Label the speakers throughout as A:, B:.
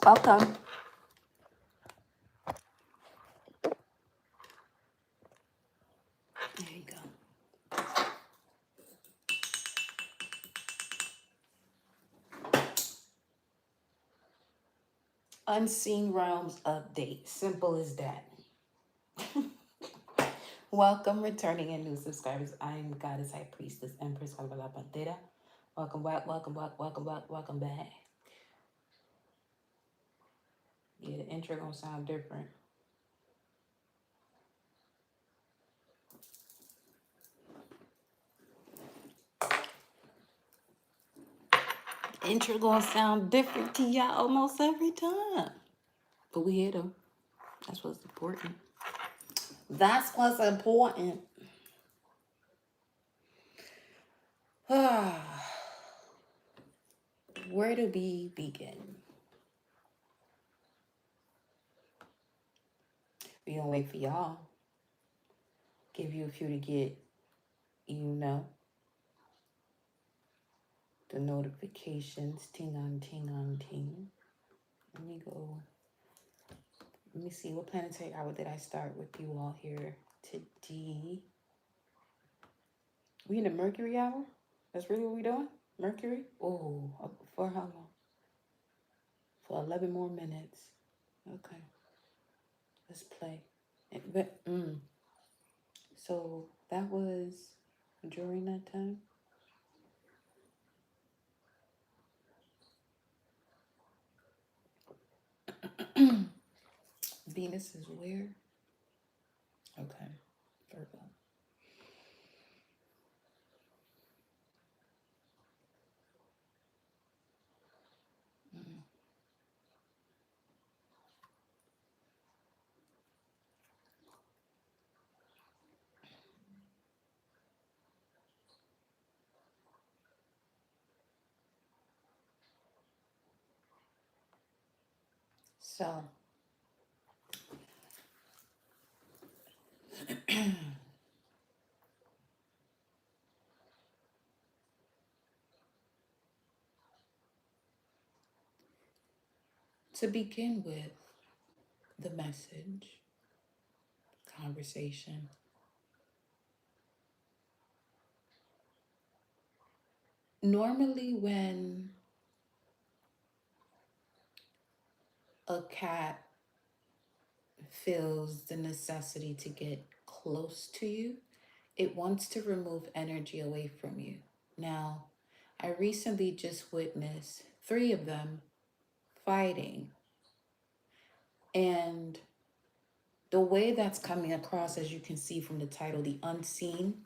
A: Welcome. There you go. Unseen Realms update. Simple as that. Welcome, returning and new subscribers. I'm Goddess High Priestess Empress Calvala Pantera. Welcome back, welcome back, welcome back, welcome back. Yeah, the intro gonna sound different. Intro gonna sound different to y'all almost every time. But we hit them. That's what's important. That's what's important. Where do we begin? We gonna wait for y'all. Give you a few to get, the notifications. Ting on, ting on, ting. Let me go. Let me see, what planetary hour did I start with you all here today? We in the Mercury hour? That's really what we doing? Mercury? Oh, for how long? For 11 more minutes. Okay. Let's play. So that was during that time? Venus is where? Okay. Virgo. So, to begin with, the message, conversation. Normally, when a cat feels the necessity to get close to you, it wants to remove energy away from you. Now, I recently just witnessed 3 of them fighting. And the way that's coming across, as you can see from the title, The Unseen,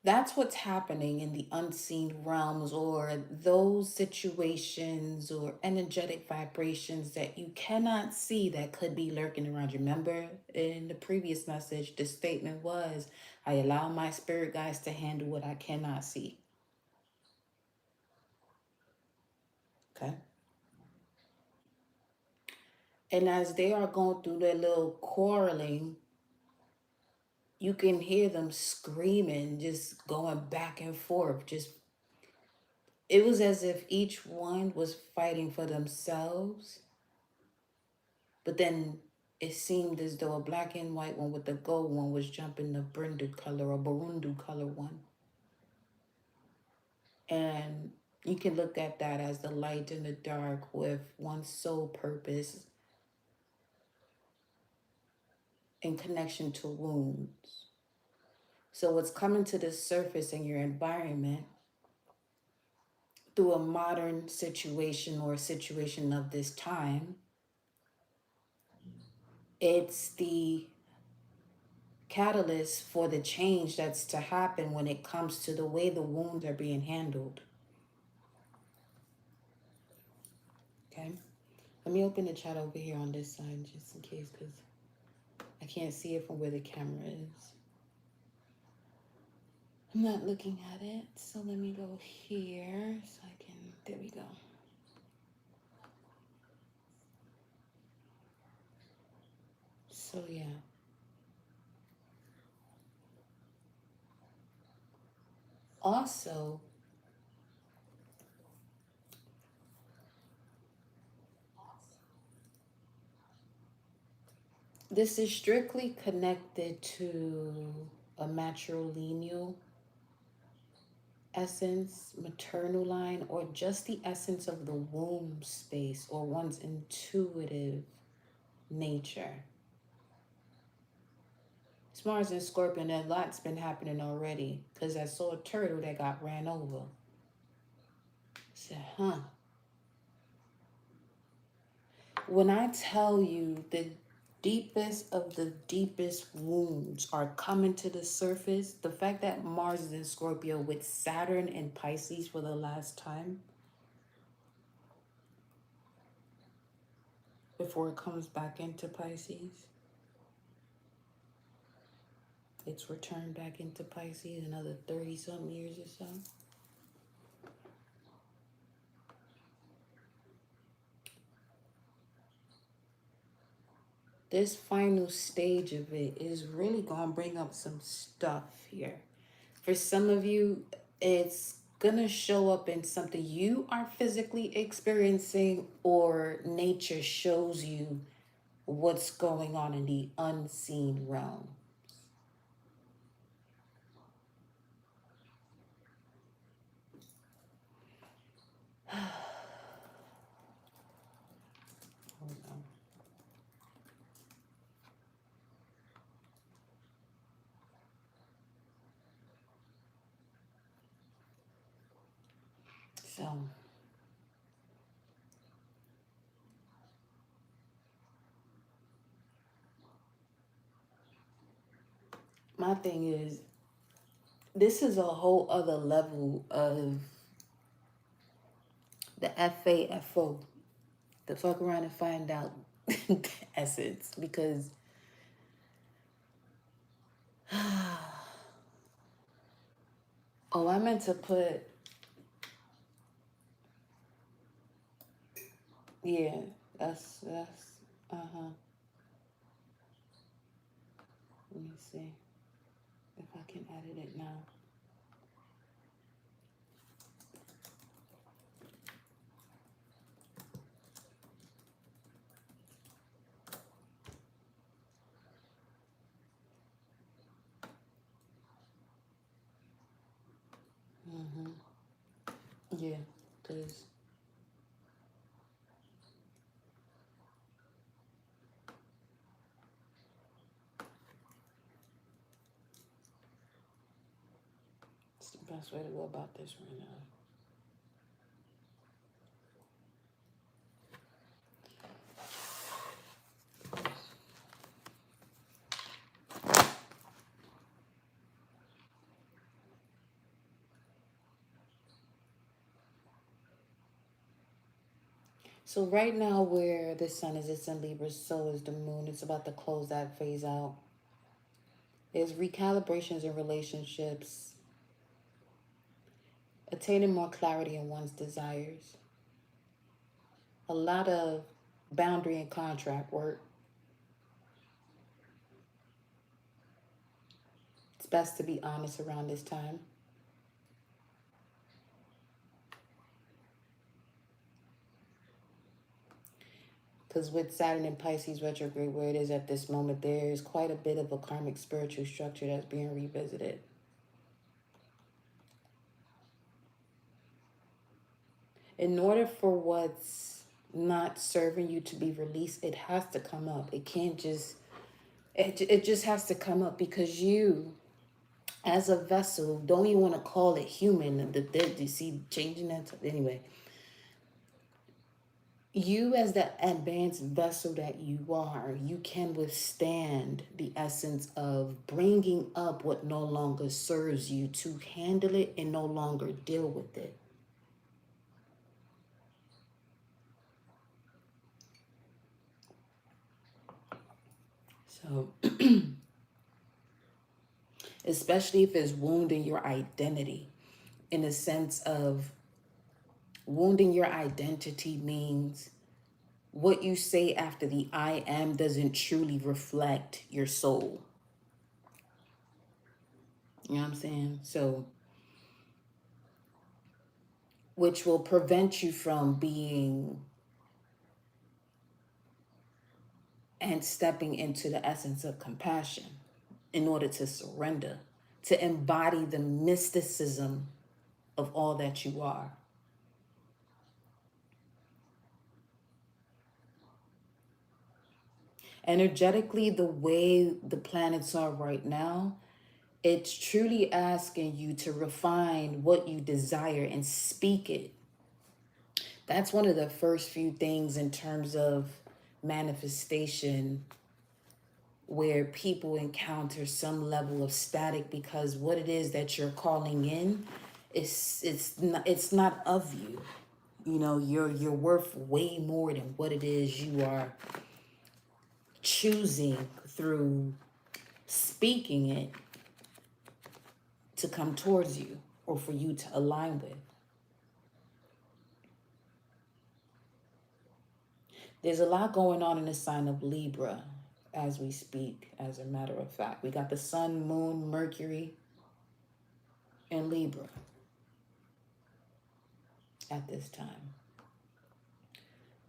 A: that's what's happening in the unseen realms, or those situations or energetic vibrations that you cannot see that could be lurking around you. Remember in the previous message, the statement was, I allow my spirit guides to handle what I cannot see. Okay. And as they are going through their little quarreling, you can hear them screaming, just going back and forth. It was as if each one was fighting for themselves. But then it seemed as though a black and white one with the gold one was jumping the Brindu color or Burundu color one. And you can look at that as the light and the dark, with one's sole purpose in connection to wounds. So what's coming to the surface in your environment through a modern situation or a situation of this time, it's the catalyst for the change that's to happen when it comes to the way the wounds are being handled. Okay, let me open the chat over here on this side just in case, because I can't see it from where the camera is. I'm not looking at it, so let me go here so I can, there we go. So yeah. Also, This is strictly connected to a matrilineal essence, maternal line, or just the essence of the womb space or one's intuitive nature. It's Mars and Scorpion, and a lot's been happening already because I saw a turtle that got ran over. I said, huh. When I tell you the deepest of the deepest wounds are coming to the surface, the fact that Mars is in Scorpio with Saturn in Pisces for the last time before it comes back into Pisces, it's returned back into Pisces another 30 something years or so. This final stage of it is really going to bring up some stuff here. For some of you, it's going to show up in something you are physically experiencing, or nature shows you what's going on in the unseen realm. Hold on. So, my thing is, this is a whole other level of the FAFO, the fuck around and find out essence, because oh, I meant to put, yeah, that's uh-huh. Let me see if I can edit it now. Mm-hmm. Yeah, because it's the best way to go about this right now. So right now where the sun is, it's in Libra, so is the moon. It's about to close that phase out. There's recalibrations in relationships, attaining more clarity in one's desires, a lot of boundary and contract work. It's best to be honest around this time. Because with Saturn and Pisces retrograde, where it is at this moment, there is quite a bit of a karmic spiritual structure that's being revisited. In order for what's not serving you to be released, it has to come up. It can't just, it just has to come up, because you, as a vessel, don't even want to call it human. You see, changing that, anyway. You, as the advanced vessel that you are, you can withstand the essence of bringing up what no longer serves you, to handle it and no longer deal with it. So, especially if it's wounding your identity, in the sense of wounding your identity means what you say after the I am doesn't truly reflect your soul. You know what I'm saying? So, which will prevent you from being and stepping into the essence of compassion in order to surrender, to embody the mysticism of all that you are. Energetically, the way the planets are right now, it's truly asking you to refine what you desire and speak it. That's one of the first few things in terms of manifestation where people encounter some level of static, because what it is that you're calling in is it's not of you. You know, you're worth way more than what it is you are choosing through speaking it to come towards you or for you to align with. There's a lot going on in the sign of Libra as we speak, as a matter of fact. We got the sun, moon, Mercury, and Libra at this time.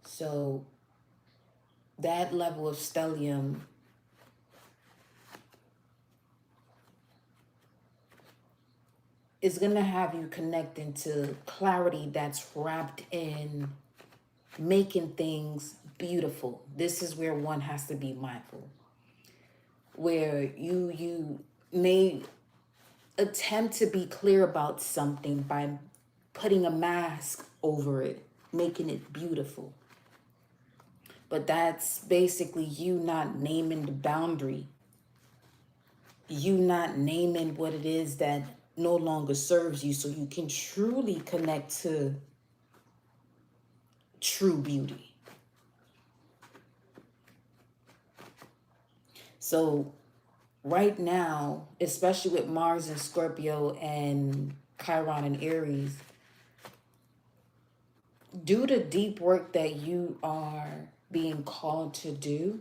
A: So that level of stellium is going to have you connecting to clarity that's wrapped in making things beautiful. This is where one has to be mindful. Where you may attempt to be clear about something by putting a mask over it, making it beautiful. But that's basically you not naming the boundary. You not naming what it is that no longer serves you, so you can truly connect to true beauty. So right now, especially with Mars and Scorpio and Chiron and Aries, do the deep work that you are being called to do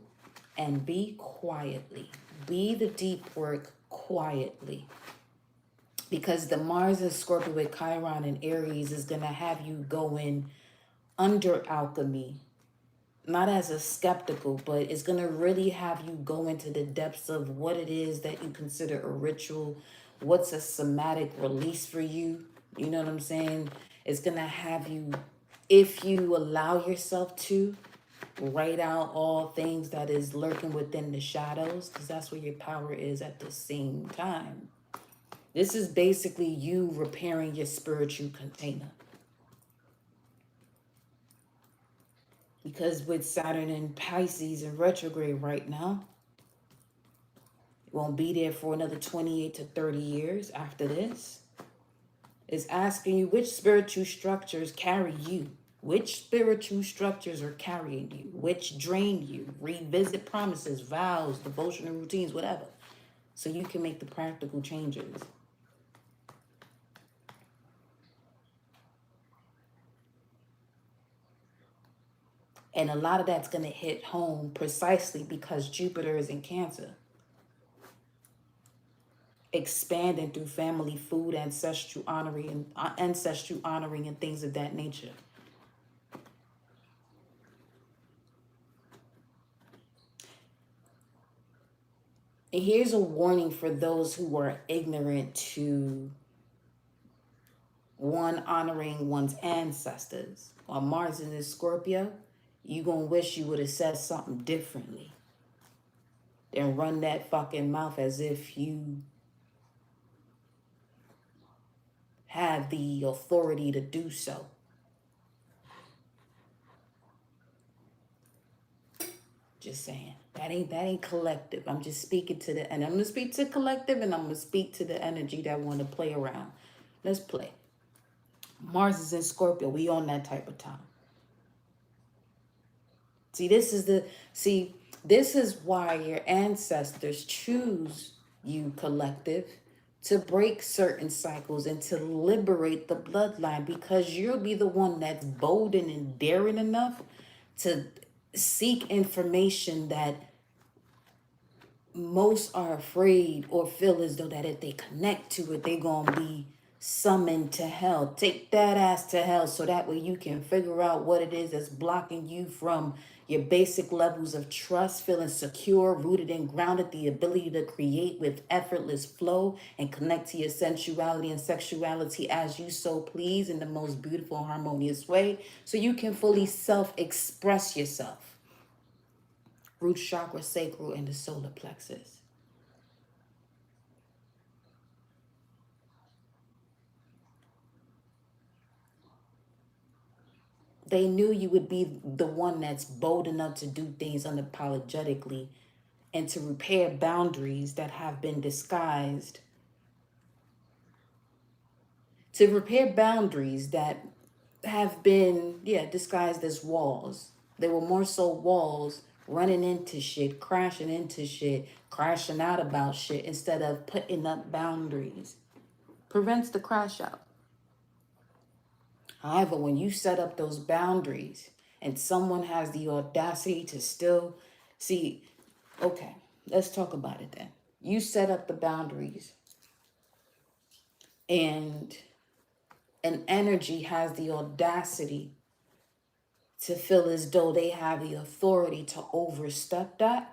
A: and be quietly. Be the deep work quietly. Because the Mars and Scorpio with Chiron and Aries is going to have you going under alchemy. Not as a skeptical, but it's going to really have you go into the depths of what it is that you consider a ritual. What's a somatic release for you? You know what I'm saying? It's going to have you, if you allow yourself to, write out all things that is lurking within the shadows, because that's where your power is at the same time. This is basically you repairing your spiritual container. Because with Saturn in Pisces in retrograde right now, it won't be there for another 28 to 30 years after this. It's asking you which spiritual structures carry you. Which spiritual structures are carrying you? Which drain you? Revisit promises, vows, devotional routines, whatever. So you can make the practical changes. And a lot of that's going to hit home precisely because Jupiter is in Cancer. Expanding through family, food, ancestral honoring and things of that nature. And here's a warning for those who are ignorant to one honoring one's ancestors. On Mars in this Scorpio, you gonna wish you would have said something differently than run that fucking mouth as if you have the authority to do so. Just saying. That ain't collective. I'm just speaking to the, and I'm gonna speak to collective, and I'm gonna speak to the energy that want to play around. Let's play. Mars is in Scorpio. We on that type of time. This is why your ancestors choose you, collective, to break certain cycles and to liberate the bloodline, because you'll be the one that's bold and daring enough to seek information that most are afraid or feel as though that if they connect to it, they're going to be summoned to hell. Take that ass to hell so that way you can figure out what it is that's blocking you from your basic levels of trust, feeling secure, rooted and grounded, the ability to create with effortless flow and connect to your sensuality and sexuality as you so please in the most beautiful, harmonious way so you can fully self-express yourself. Root chakra, sacral, and the solar plexus. They knew you would be the one that's bold enough to do things unapologetically and to repair boundaries that have been disguised. To repair boundaries that have been, disguised as walls. They were more so walls running into shit, crashing out about shit instead of putting up boundaries. Prevents the crash out. However, when you set up those boundaries and someone has the audacity to still see, okay, let's talk about it then. You set up the boundaries and an energy has the audacity to feel as though they have the authority to overstep that.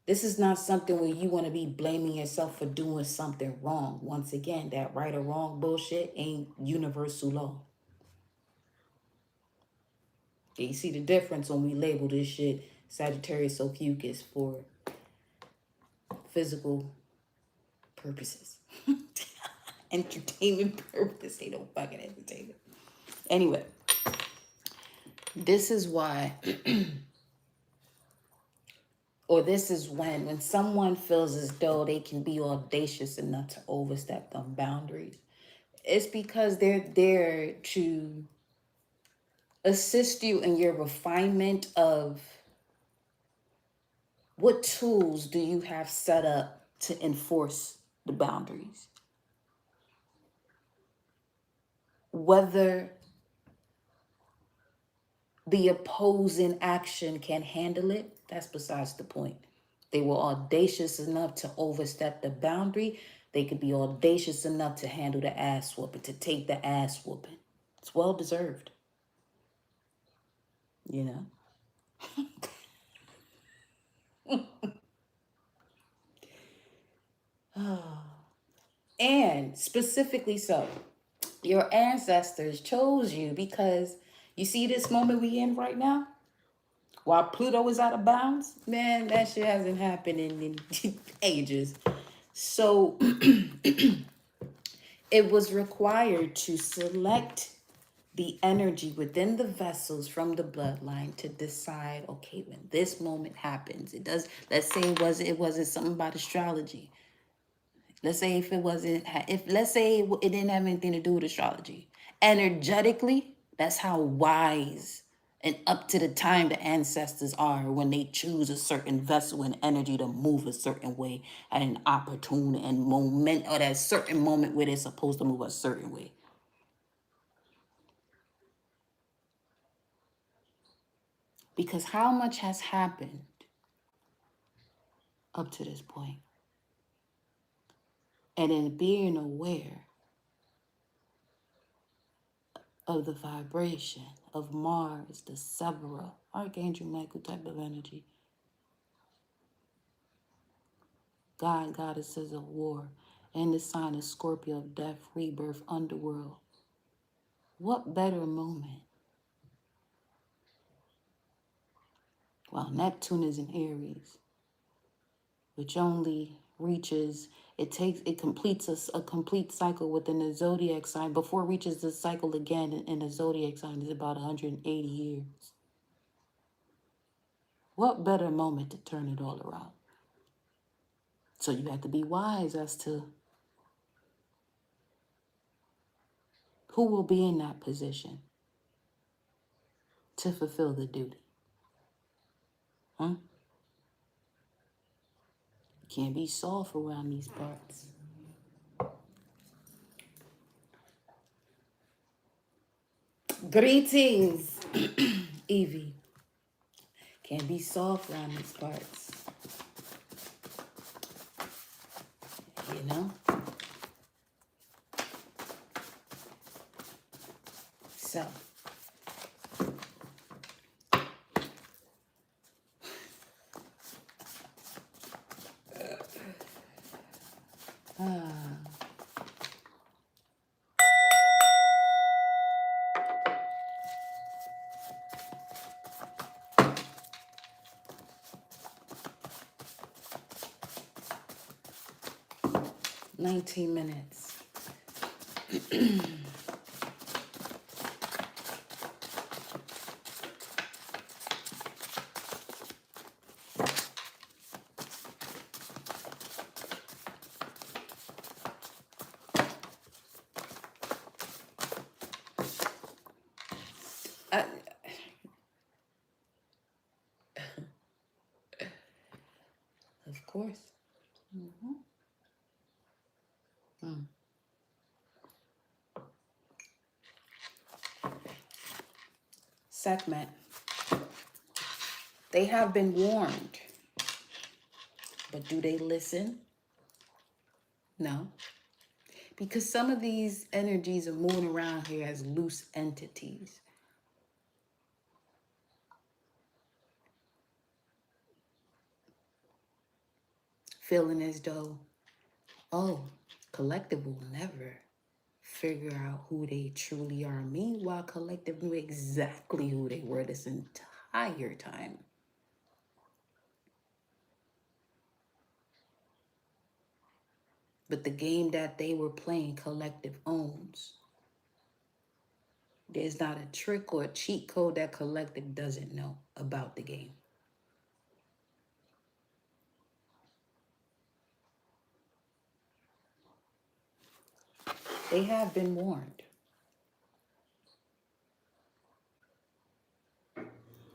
A: This is not something where you want to be blaming yourself for doing something wrong. Once again, that right or wrong bullshit ain't universal law. You see the difference when we label this shit Sagittarius Ophiuchus for physical purposes. Entertainment purpose. They don't fucking entertain it. Anyway, this is why, or this is when someone feels as though they can be audacious enough to overstep them boundaries. It's because they're there to assist you in your refinement of what tools do you have set up to enforce the boundaries. Whether the opposing action can handle it, that's besides the point. They were audacious enough to overstep the boundary. They could be audacious enough to handle the ass whooping, to take the ass whooping. It's well deserved. You know? And specifically so, your ancestors chose you because you see this moment we in right now? While Pluto is out of bounds, man, that shit hasn't happened in ages. So it was required to select the energy within the vessels from the bloodline to decide, okay, when this moment happens, it does, let's say it wasn't something about astrology. Let's say if it wasn't, let's say it didn't have anything to do with astrology. Energetically, that's how wise and up to the time the ancestors are when they choose a certain vessel and energy to move a certain way at an opportune and moment, or that certain moment where they're supposed to move a certain way. Because how much has happened up to this point? And in being aware of the vibration of Mars, the several Archangel Michael type of energy, God, goddesses of war, and the sign of Scorpio of death, rebirth, underworld. What better moment? Well, Neptune is in Aries, which only reaches, it completes a complete cycle within the zodiac sign. Before it reaches the cycle again in the zodiac sign is about 180 years. What better moment to turn it all around? So you have to be wise as to who will be in that position to fulfill the duty. Can't be soft around these parts. Greetings, Evie. Can't be soft around these parts. you know? So, uh, 19 minutes. I, of course. Mm. Segment. They have been warned, but do they listen? No. Because some of these energies are moving around here as loose entities. Feeling as though, oh, collective will never figure out who they truly are. Meanwhile, collective knew exactly who they were this entire time. But the game that they were playing, collective owns. There's not a trick or a cheat code that collective doesn't know about the game. They have been warned.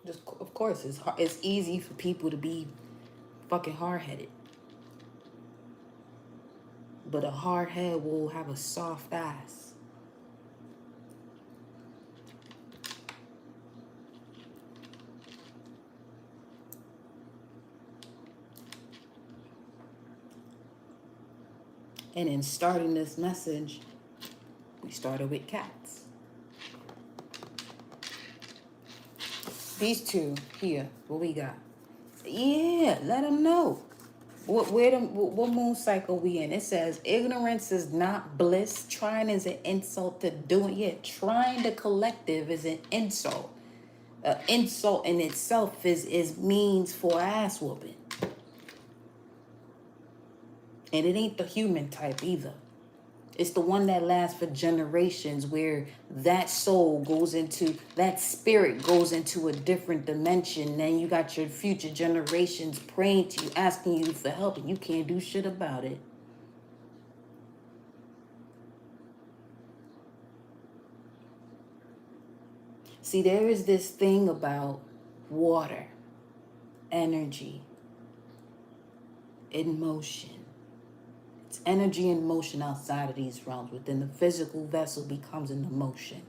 A: Just, of course, it's easy for people to be fucking hard-headed. But a hard head will have a soft ass. And in starting this message, we started with cats. These two here, what we got? Yeah, let them know. What moon cycle we in? It says ignorance is not bliss. Trying is an insult to doing. Yeah, trying the collective is an insult. Insult in itself is means for ass whooping. And it ain't the human type either. It's the one that lasts for generations, where that soul goes into, that spirit goes into a different dimension. Then you got your future generations praying to you, asking you for help, and you can't do shit about it. See, there is this thing about water, energy, in motion. It's energy in motion outside of these realms. Within the physical vessel becomes an emotion.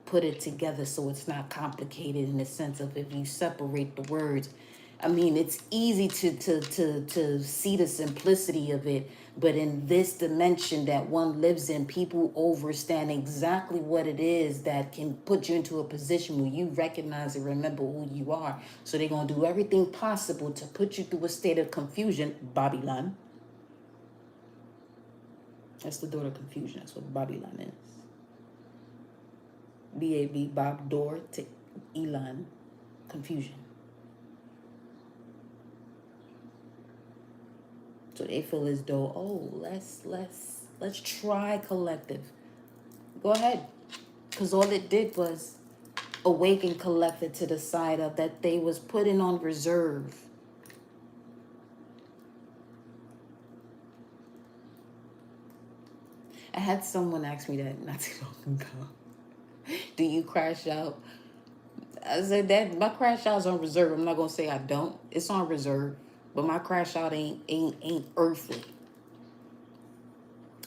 A: Put it together so it's not complicated, in the sense of, if you separate the words, I mean, it's easy to see the simplicity of it, but in this dimension that one lives in, people understand exactly what it is that can put you into a position where you recognize and remember who you are. So they're going to do everything possible to put you through a state of confusion. Babylon. That's the door to confusion. That's what Babylon is. B-A-B, Bob, door to Elon, confusion. So they feel as though, oh, let's try collective. Go ahead. Because all it did was awaken collective to the side of that they was putting on reserve. I had someone ask me that not too long ago. Do you crash out? I said that my crash out's on reserve. I'm not gonna say I don't. It's on reserve. But my crash out ain't earthly.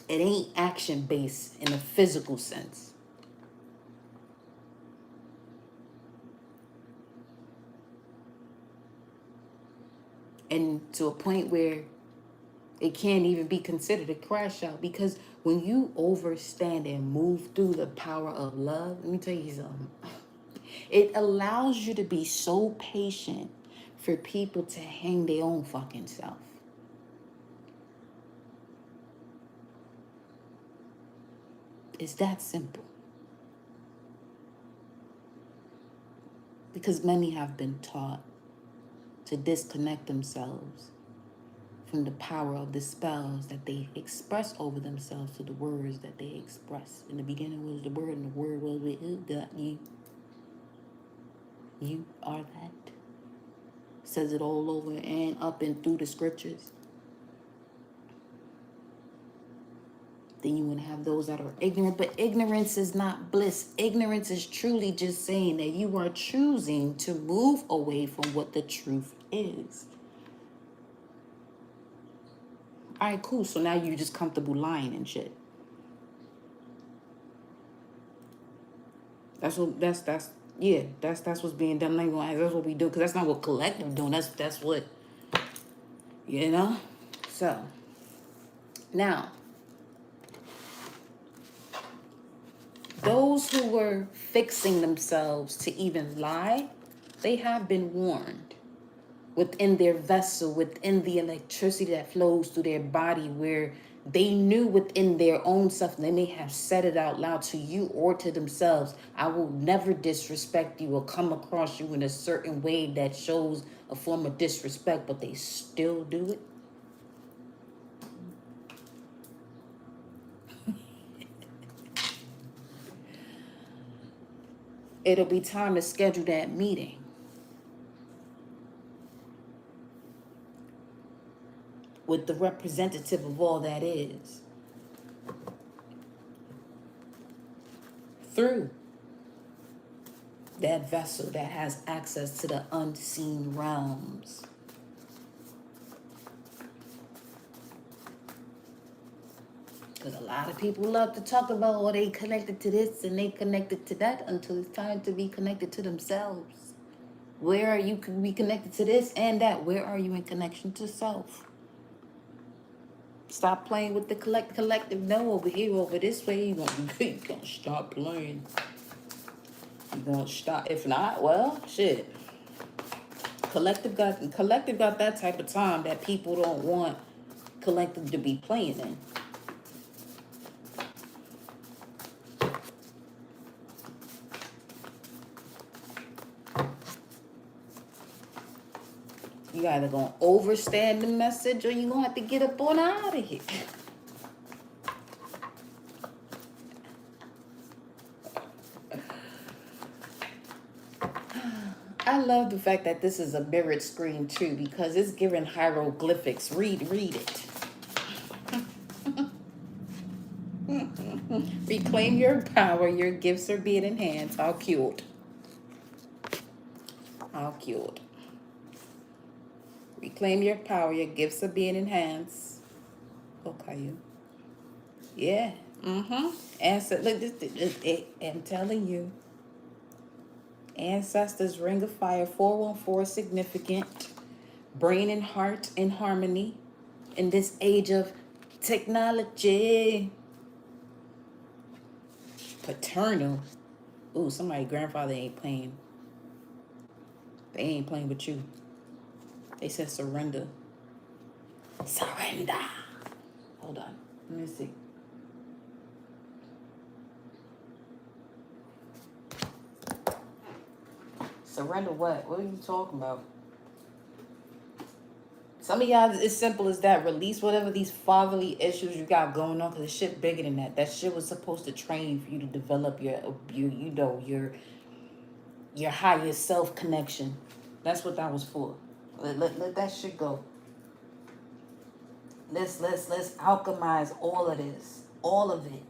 A: It ain't action based in a physical sense. And to a point where It can't even be considered a crash out, because when you overstand and move through the power of love, let me tell you something. It allows you to be so patient for people to hang their own fucking self. It's that simple. Because many have been taught to disconnect themselves from the power of the spells that they express over themselves, to the words that they express. In the beginning was the word, and the word was with God. You are that. Says it all over and up and through the scriptures. Then you would have those that are ignorant, but ignorance is not bliss. Ignorance is truly just saying that you are choosing to move away from what the truth is. All right, cool. So now you're just comfortable lying and shit. That's what's being done. I'm not even gonna ask, that's what we do, because that's not what collective doing. That's what, you know. So now, those who were fixing themselves to even lie, they have been warned within their vessel, within the electricity that flows through their body, where they knew within their own self, they may have said it out loud to you or to themselves, I will never disrespect you or come across you in a certain way that shows a form of disrespect, but they still do it. It'll be time to schedule that meeting with the representative of all that is, through that vessel that has access to the unseen realms. Because a lot of people love to talk about, oh, they connected to this and they connected to that, until it's time to be connected to themselves. Where are you can be connected to this and that? Where are you in connection to self? Stop playing with the collective. No, over here, over this way. You're gonna stop playing. You're gonna stop. If not, well, shit. Collective got that type of time that people don't want collective to be playing in. You either gonna overstand the message, or you gonna have to get up on out of here. I love the fact that this is a mirrored screen too, because it's giving hieroglyphics. Read it. Reclaim your power. Your gifts are being enhanced. How cute. How cute. Reclaim your power. Your gifts are being enhanced. Okay. Yeah. Answer. Look, I'm telling you. Ancestors, Ring of Fire, 414, significant. Brain and heart in harmony in this age of technology. Paternal. Ooh, somebody grandfather ain't playing. They ain't playing with you. They said surrender. Surrender. Hold on. Let me see. Surrender what? What are you talking about? Some of y'all, it's simple as that. Release whatever these fatherly issues you got going on, because the shit bigger than that. That shit was supposed to train you for you to develop your higher self connection. That's what that was for. Let that shit go. Let's alchemize all of this, all of it,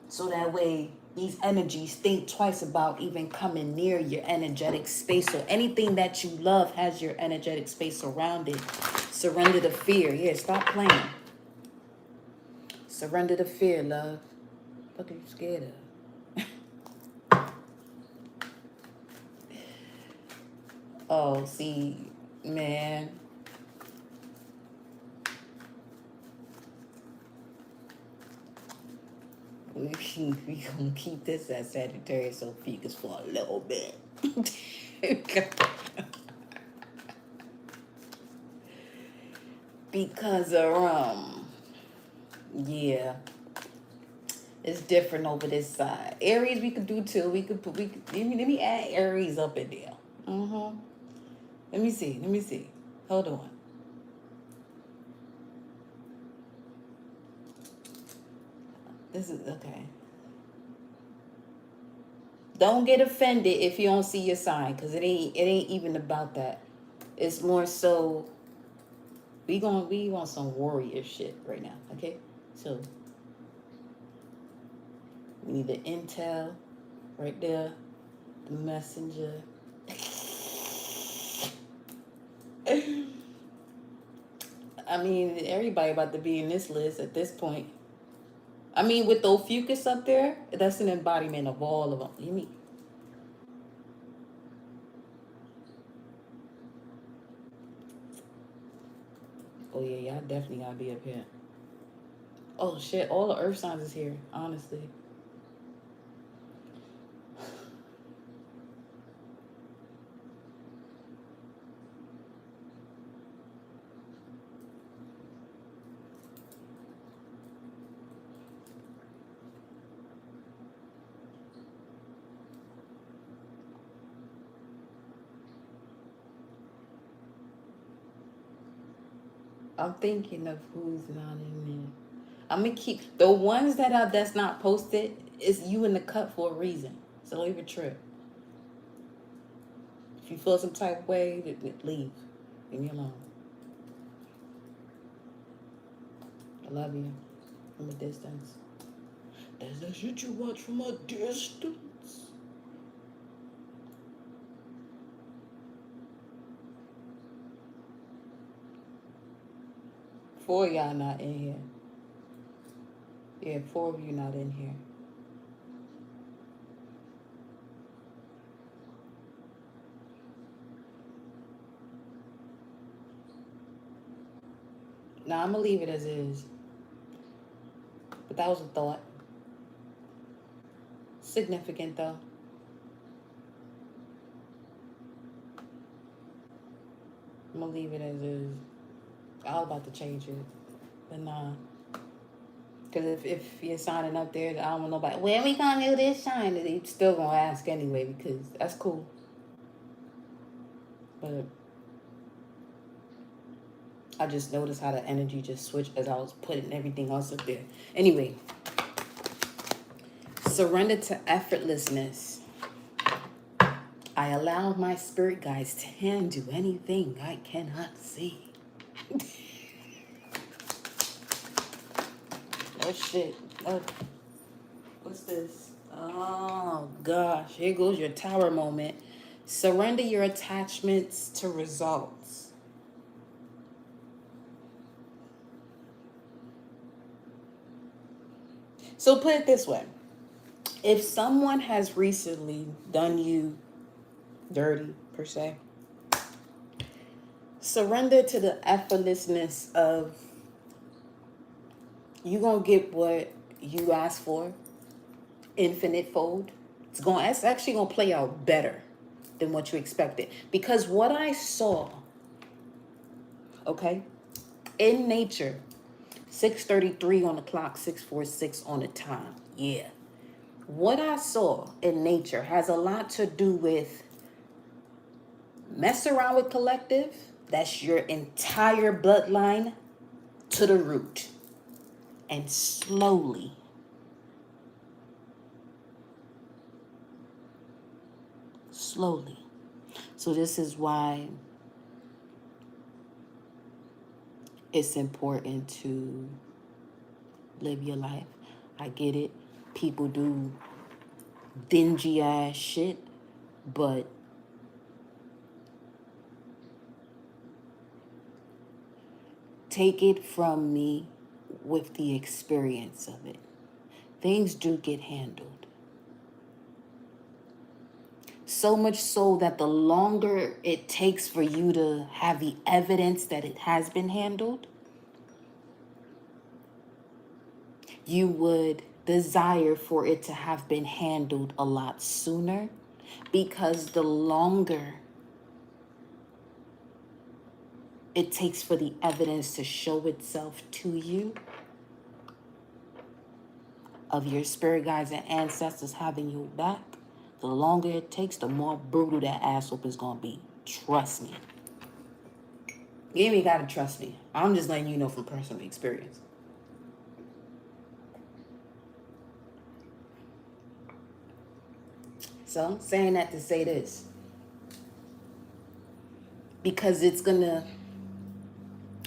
A: so that way these energies think twice about even coming near your energetic space. So anything that you love has your energetic space around it. Surrender to fear. Yeah, stop playing. Surrender to fear, love. What are you scared of? Oh, see, man. We gonna keep this at Sagittarius Ophiuchus for a little bit. Because yeah, it's different over this side. Aries we could do too. Let me add Aries up in there. Let me see. Hold on. This is okay. Don't get offended if you don't see your sign, because it ain't even about that. It's more so we want some warrior shit right now, okay? So we need the intel right there, the messenger. I mean, everybody about to be in this list at this point. I mean, with the Ophiuchus up there, that's an embodiment of all of them. You mean? Oh yeah, y'all definitely gotta be up here. Oh shit, all the earth signs is here, honestly. I'm thinking of who's not in there. I'm gonna keep the ones that's not posted. Is you in the cut for a reason. So leave a trip. If you feel some type of way, leave. Leave me alone. I love you from a distance. That's the shit you watch from a distance. Four of y'all not in here. Yeah, four of you not in here. Now I'm gonna leave it as is. But that was a thought. Significant though. I'm gonna leave it as is. I was about to change it, but nah. Because if you're signing up there, I don't want nobody, when we gonna do this sign? They still gonna ask anyway, because that's cool. But I just noticed how the energy just switched as I was putting everything else up there. Anyway, surrender to effortlessness. I allow my spirit guides to handle anything I cannot see. Oh shit. Oh, what's this? Oh gosh, here goes your tower moment. Surrender your attachments to results. So put it this way. If someone has recently done you dirty, per se, surrender to the effortlessness of you gonna get what you asked for, infinite fold. It's actually gonna play out better than what you expected. Because what I saw, okay, in nature, 6:33 on the clock, 6:46 on the time. Yeah. What I saw in nature has a lot to do with mess around with collective. That's your entire bloodline to the root. And slowly, So this is why it's important to live your life. I get it. People do dingy ass shit, but take it from me with the experience of it. Things do get handled. So much so that the longer it takes for you to have the evidence that it has been handled, you would desire for it to have been handled a lot sooner, because the longer it takes for the evidence to show itself to you of your spirit guides and ancestors having you back, the longer it takes, the more brutal that ass whoop is going to be. Trust me. You ain't even got to trust me. I'm just letting you know from personal experience. So, saying that to say this, because it's going to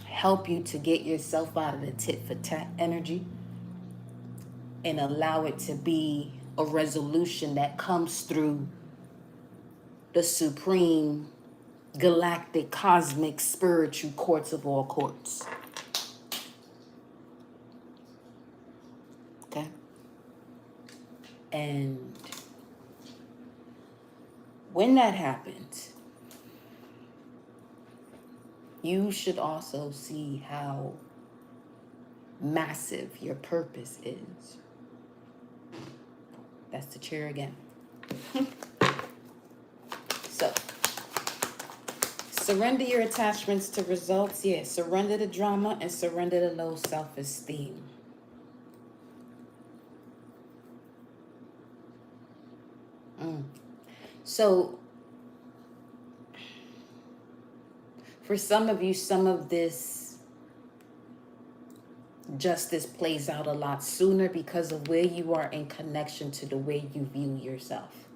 A: help you to get yourself out of the tit for tat energy and allow it to be a resolution that comes through the supreme galactic cosmic spiritual courts of all courts. Okay? And when that happens, you should also see how massive your purpose is. That's the chair again. So, surrender your attachments to results. Yeah, surrender the drama and surrender the low self-esteem. So, for some of you, some of this justice plays out a lot sooner because of where you are in connection to the way you view yourself.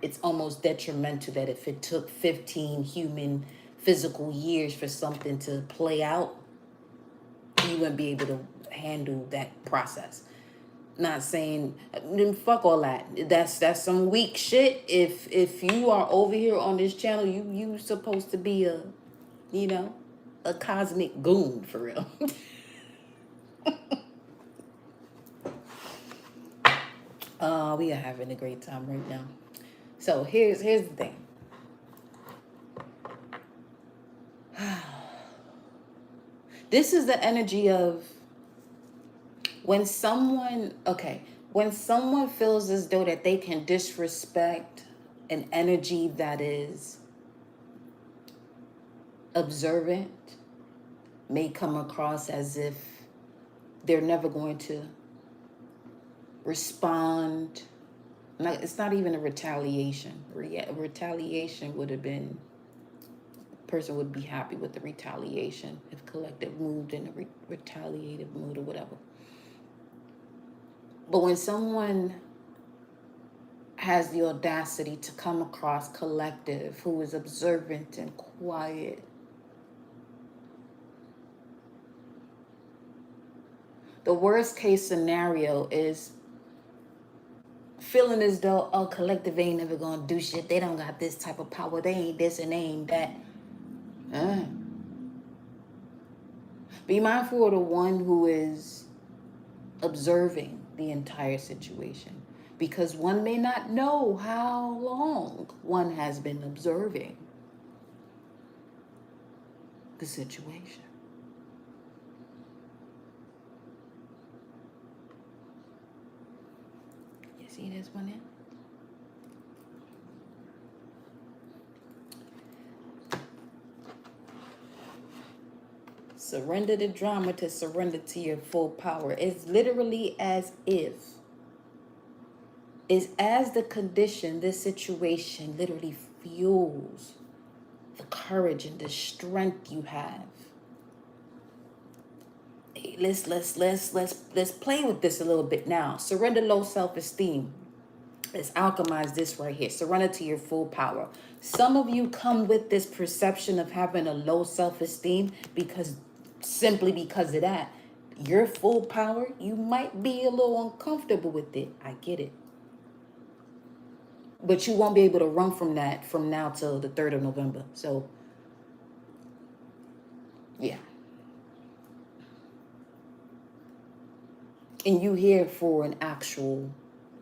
A: It's almost detrimental that if it took 15 human physical years for something to play out, you wouldn't be able to handle that process. Not saying, fuck all that. That's some weak shit. If you are over here on this channel, you supposed to be a, you know, a cosmic goon for real. We are having a great time right now. So here's the thing. This is the energy of when someone feels as though that they can disrespect an energy that is observant, may come across as if they're never going to respond. It's not even a retaliation. Retaliation would have been, person would be happy with the retaliation if collective moved in a retaliative mood or whatever. But when someone has the audacity to come across collective who is observant and quiet, the worst case scenario is feeling as though, oh, collective ain't never gonna do shit. They don't got this type of power. They ain't this and they ain't that. Be mindful of the one who is observing the entire situation, because one may not know how long one has been observing the situation. You see this one in? Surrender the drama to surrender to your full power. It's literally as if, it's as the condition, this situation literally fuels the courage and the strength you have. Hey, let's play with this a little bit now. Surrender low self-esteem. Let's alchemize this right here. Surrender to your full power. Some of you come with this perception of having a low self-esteem simply because of that. Your full power, you might be a little uncomfortable with it. I get it. But you won't be able to run from that from now till the 3rd of November. So, yeah. And you here for an actual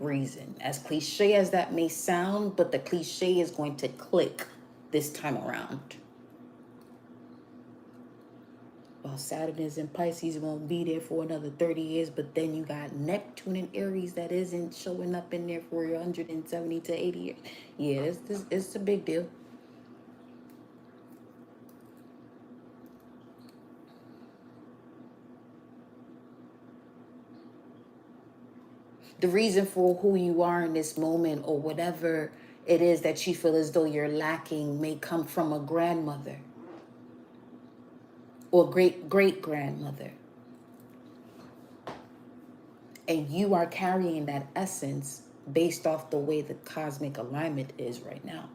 A: reason. As cliche as that may sound, but the cliche is going to click this time around. While Saturn is in Pisces, won't be there for another 30 years, but then you got Neptune in Aries that isn't showing up in there for 170 to 80 years. Yeah, it's a big deal. The reason for who you are in this moment, or whatever it is that you feel as though you're lacking, may come from a grandmother or great-great-grandmother. And you are carrying that essence based off the way the cosmic alignment is right now.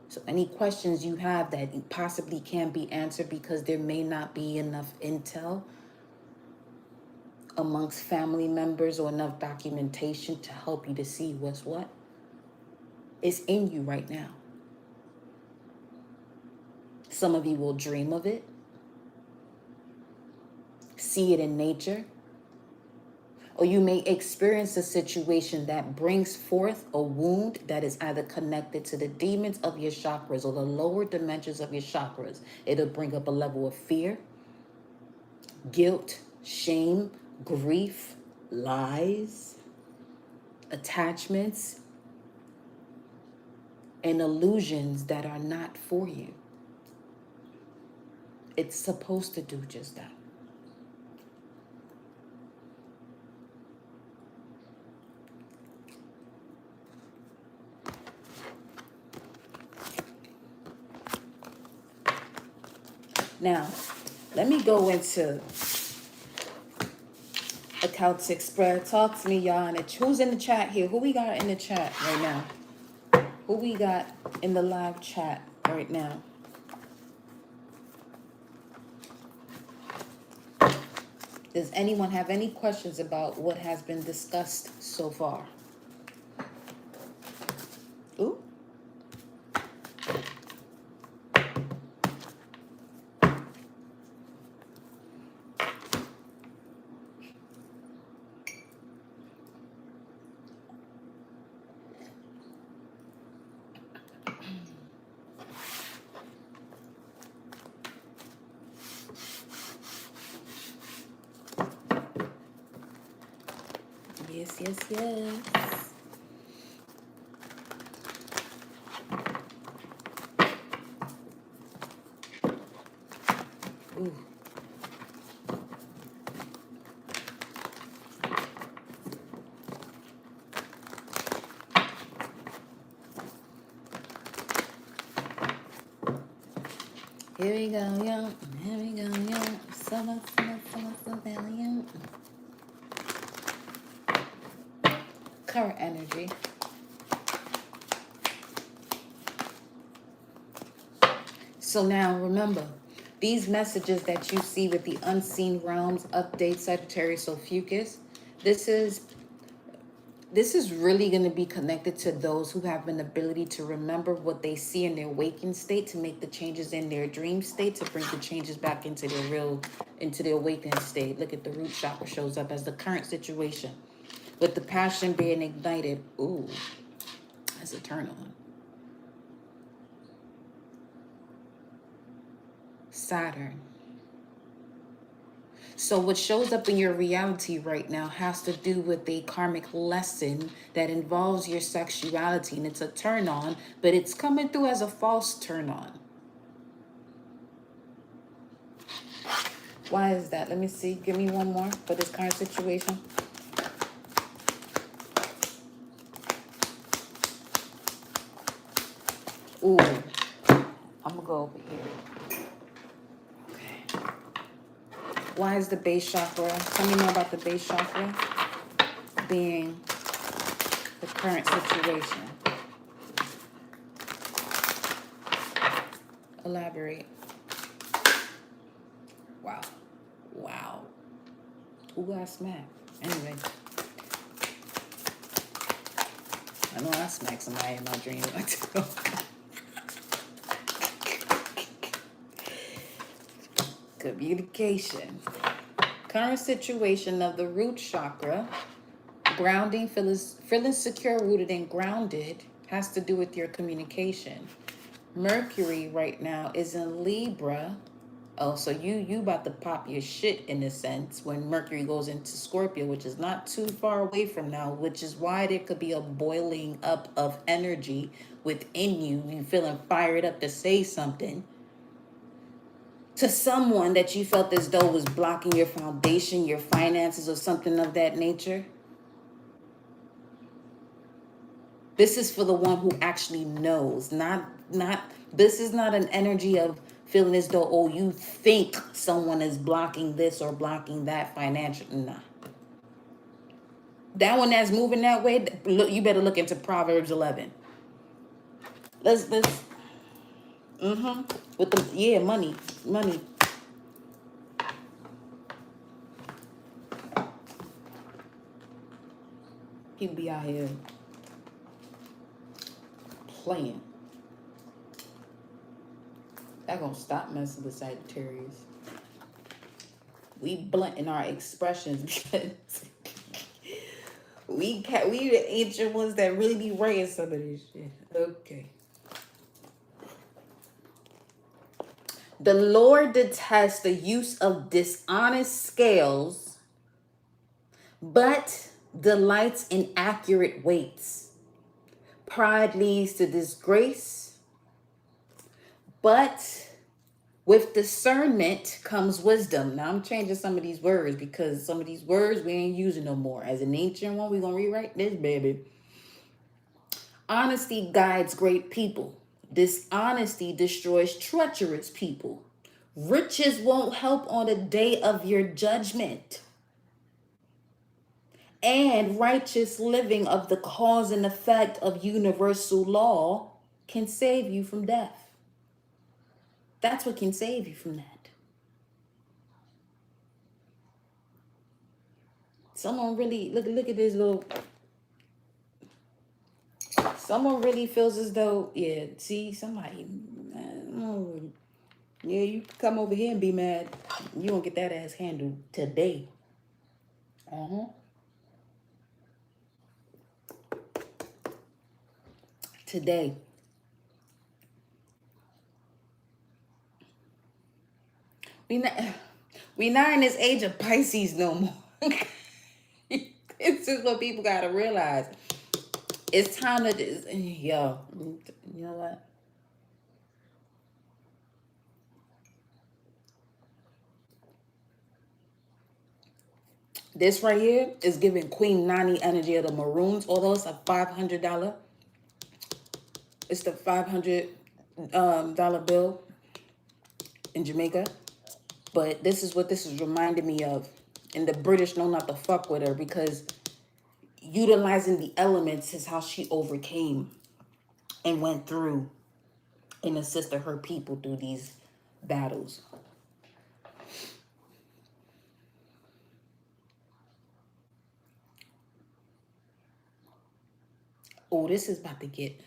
A: So any questions you have that possibly can't be answered because there may not be enough intel amongst family members or enough documentation to help you to see what's what, it's in you right now. Some of you will dream of it, see it in nature, or you may experience a situation that brings forth a wound that is either connected to the demons of your chakras or the lower dimensions of your chakras. It'll bring up a level of fear, guilt, shame, grief, lies, attachments, and illusions that are not for you. It's supposed to do just that. Now, let me go into Accounts Express. Talk to me, y'all. And who's in the chat here? Who we got in the chat right now? Who we got in the live chat right now? Does anyone have any questions about what has been discussed so far? Ooh. Yes, yes, yes. Ooh. Here we go, yo. Here we go, yo. Summer, yo. Current energy. So now remember, these messages that you see with the unseen realms update Sagittarius Ophiuchus, this is really going to be connected to those who have an ability to remember what they see in their waking state, to make the changes in their dream state, to bring the changes back into their awakening state. Look at the root chakra shows up as the current situation with the passion being ignited. Ooh, that's a turn on. Saturn. So what shows up in your reality right now has to do with a karmic lesson that involves your sexuality, and it's a turn on, but it's coming through as a false turn on. Why is that? Let me see. Give me one more for this current situation. Ooh, I'm gonna go over here. Okay. Why is the base chakra? Tell me more about the base chakra being the current situation. Elaborate. Wow. Wow. Who got smacked? Anyway. I know I smacked somebody in my dream. Communication. Current situation of the root chakra, grounding, feeling secure, rooted, and grounded, has to do with your communication. Mercury right now is in Libra, Oh, so you about to pop your shit in a sense when Mercury goes into Scorpio, which is not too far away from now, which is why there could be a boiling up of energy within you. You feeling fired up to say something to someone that you felt as though was blocking your foundation, your finances, or something of that nature. This is for the one who actually knows, not this is not an energy of feeling as though, oh, you think someone is blocking this or blocking that financial. Nah. That one that's moving that way, look, you better look into Proverbs 11. Let's with the money. People be out here playing. That gonna stop messing with Sagittarius. We blunt in our expressions because we the ancient ones that really be writing some of this shit. Okay. The Lord detests the use of dishonest scales, but delights in accurate weights. Pride leads to disgrace, but with discernment comes wisdom. Now I'm changing some of these words because some of these words we ain't using no more. As an ancient one, we're gonna rewrite this, baby. Honesty guides great people. Dishonesty destroys treacherous people. Riches won't help on the day of your judgment. And righteous living of the cause and effect of universal law can save you from death. That's what can save you from that. Someone really, look at this little, someone really feels as though, yeah, see, somebody, yeah, you come over here and be mad. You won't get that ass handled today. Today. We not, we not in this age of Pisces no more. This is what people gotta realize. It's time to just, yo, you know what? This right here is giving Queen Nani energy of the Maroons, although it's a $500. It's the $500 bill in Jamaica. But this is what this is reminding me of. And the British know not to fuck with her because utilizing the elements is how she overcame and went through and assisted her people through these battles. Oh, this is about to get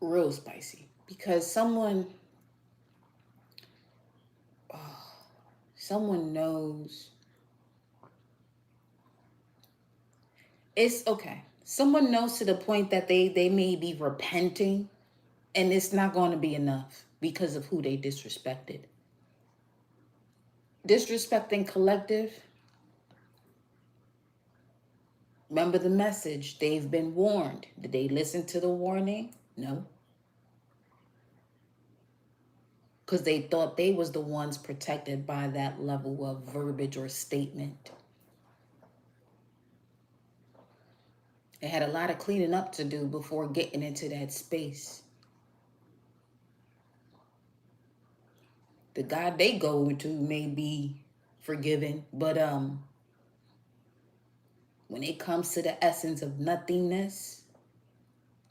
A: real spicy because someone knows. It's okay. Someone knows to the point that they may be repenting and it's not going to be enough because of who they disrespected. Disrespecting collective. Remember the message. They've been warned. Did they listen to the warning? No. Because they thought they was the ones protected by that level of verbiage or statement. They had a lot of cleaning up to do before getting into that space. The God they go to may be forgiven, but when it comes to the essence of nothingness,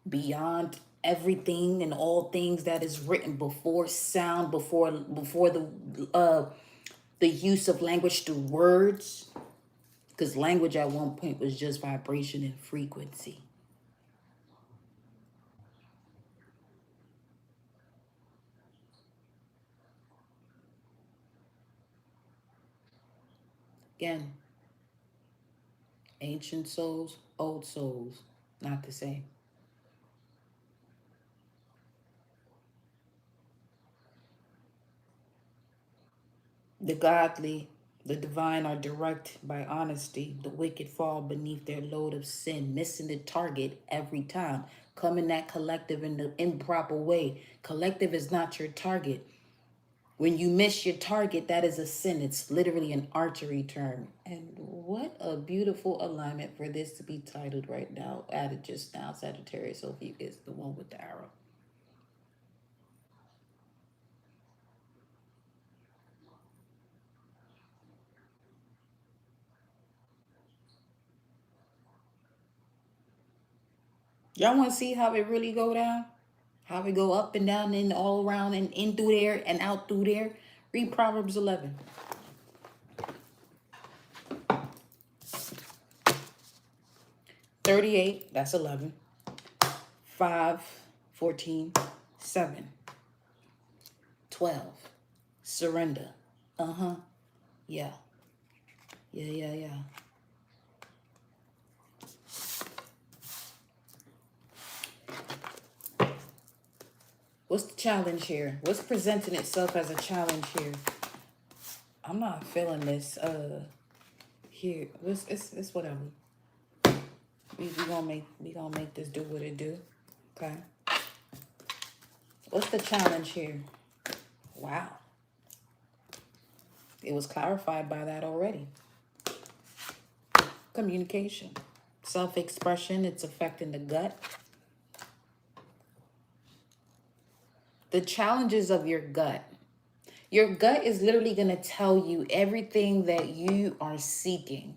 A: beyond everything and all things that is written before sound, before the use of language through words, because language at one point was just vibration and frequency. Again, ancient souls, old souls, not the same. The godly, the divine are direct by honesty. The wicked fall beneath their load of sin, missing the target every time. Coming at collective in the improper way. Collective is not your target. When you miss your target, that is a sin. It's literally an archery term. And what a beautiful alignment for this to be titled right now. Added just now, Sagittarius Ophiuchus, the one with the arrow. Y'all want to see how it really go down? How we go up and down and all around and in through there and out through there? Read Proverbs 11. 38, that's 11. 5, 14, 7, 12. Surrender. Uh-huh. Yeah. Yeah. What's the challenge here? What's presenting itself as a challenge here? I'm not feeling this. Here, it's whatever. We gonna make this do what it do. Okay. What's the challenge here? Wow. It was clarified by that already. Communication, self-expression. It's affecting the gut. The challenges of your gut. Your gut is literally going to tell you everything that you are seeking.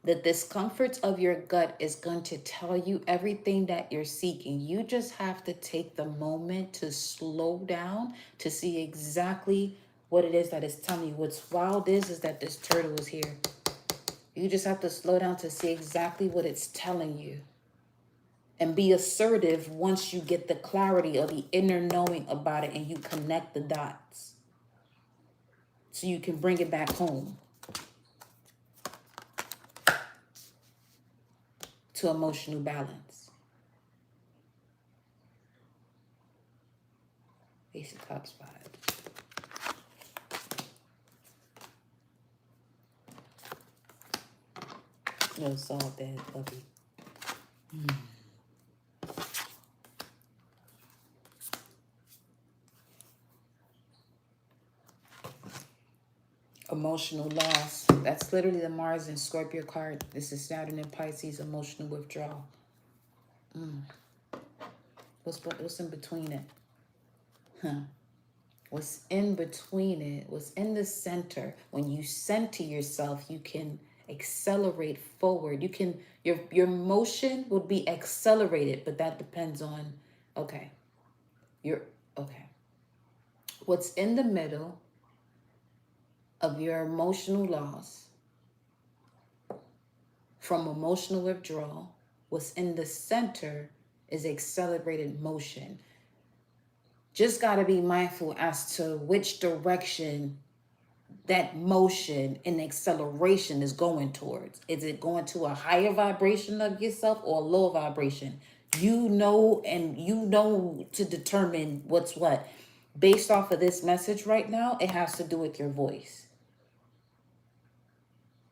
A: The discomfort of your gut is going to tell you everything that you're seeking. You just have to take the moment to slow down to see exactly what it is that it's telling you. What's wild is that this turtle is here. You just have to slow down to see exactly what it's telling you. And be assertive once you get the clarity or the inner knowing about it and you connect the dots. So you can bring it back home to emotional balance. Ace of Cups vibes. No, it's all dead, puppy. Emotional loss. That's literally the Mars and Scorpio card. This is Saturn and Pisces, emotional withdrawal. What's in between it? What's in between it? What's in the center? When you center yourself, you can accelerate forward. You can, your motion would be accelerated, but that depends on, okay. Okay. What's in the middle of your emotional loss from emotional withdrawal, what's in the center is accelerated motion. Just got to be mindful as to which direction that motion and acceleration is going towards. Is it going to a higher vibration of yourself or a lower vibration? You know, and you know to determine what's what. Based off of this message right now, it has to do with your voice.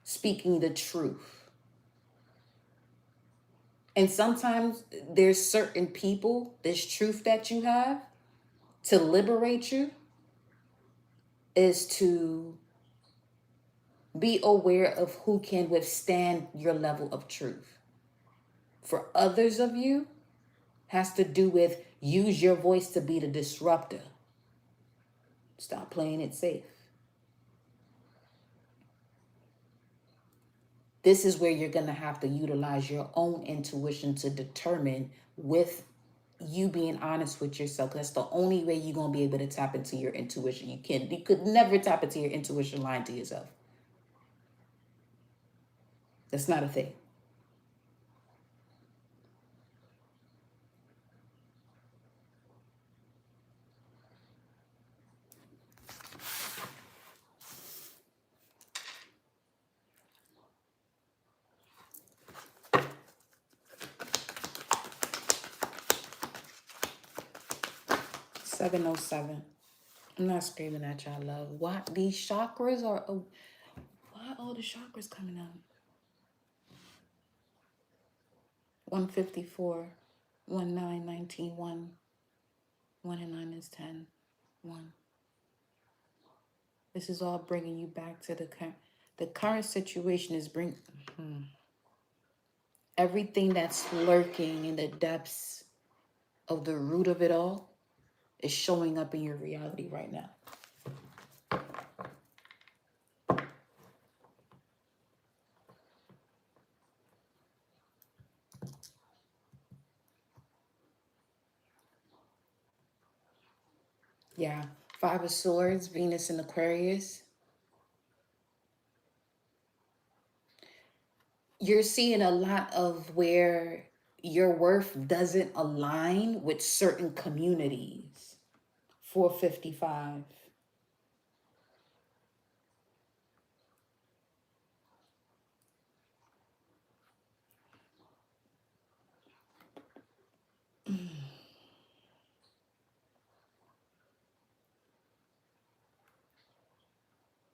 A: Speaking the truth. And sometimes there's certain people, this truth that you have to liberate you is to be aware of who can withstand your level of truth. For others of you, has to do with use your voice to be the disruptor. Stop playing it safe. This is where you're going to have to utilize your own intuition to determine, with you being honest with yourself. That's the only way you're going to be able to tap into your intuition. You could never tap into your intuition lying to yourself. That's not a thing. $707. I'm not screaming at y'all, love. What? These chakras are... why all the chakras coming out? 154, 1, 9, 19, 1. 1 and 9 is 10. 1. This is all bringing you back to the current situation is everything that's lurking in the depths of the root of it all is showing up in your reality right now. Yeah. 5 of Swords, Venus in Aquarius. You're seeing a lot of where your worth doesn't align with certain communities. 455.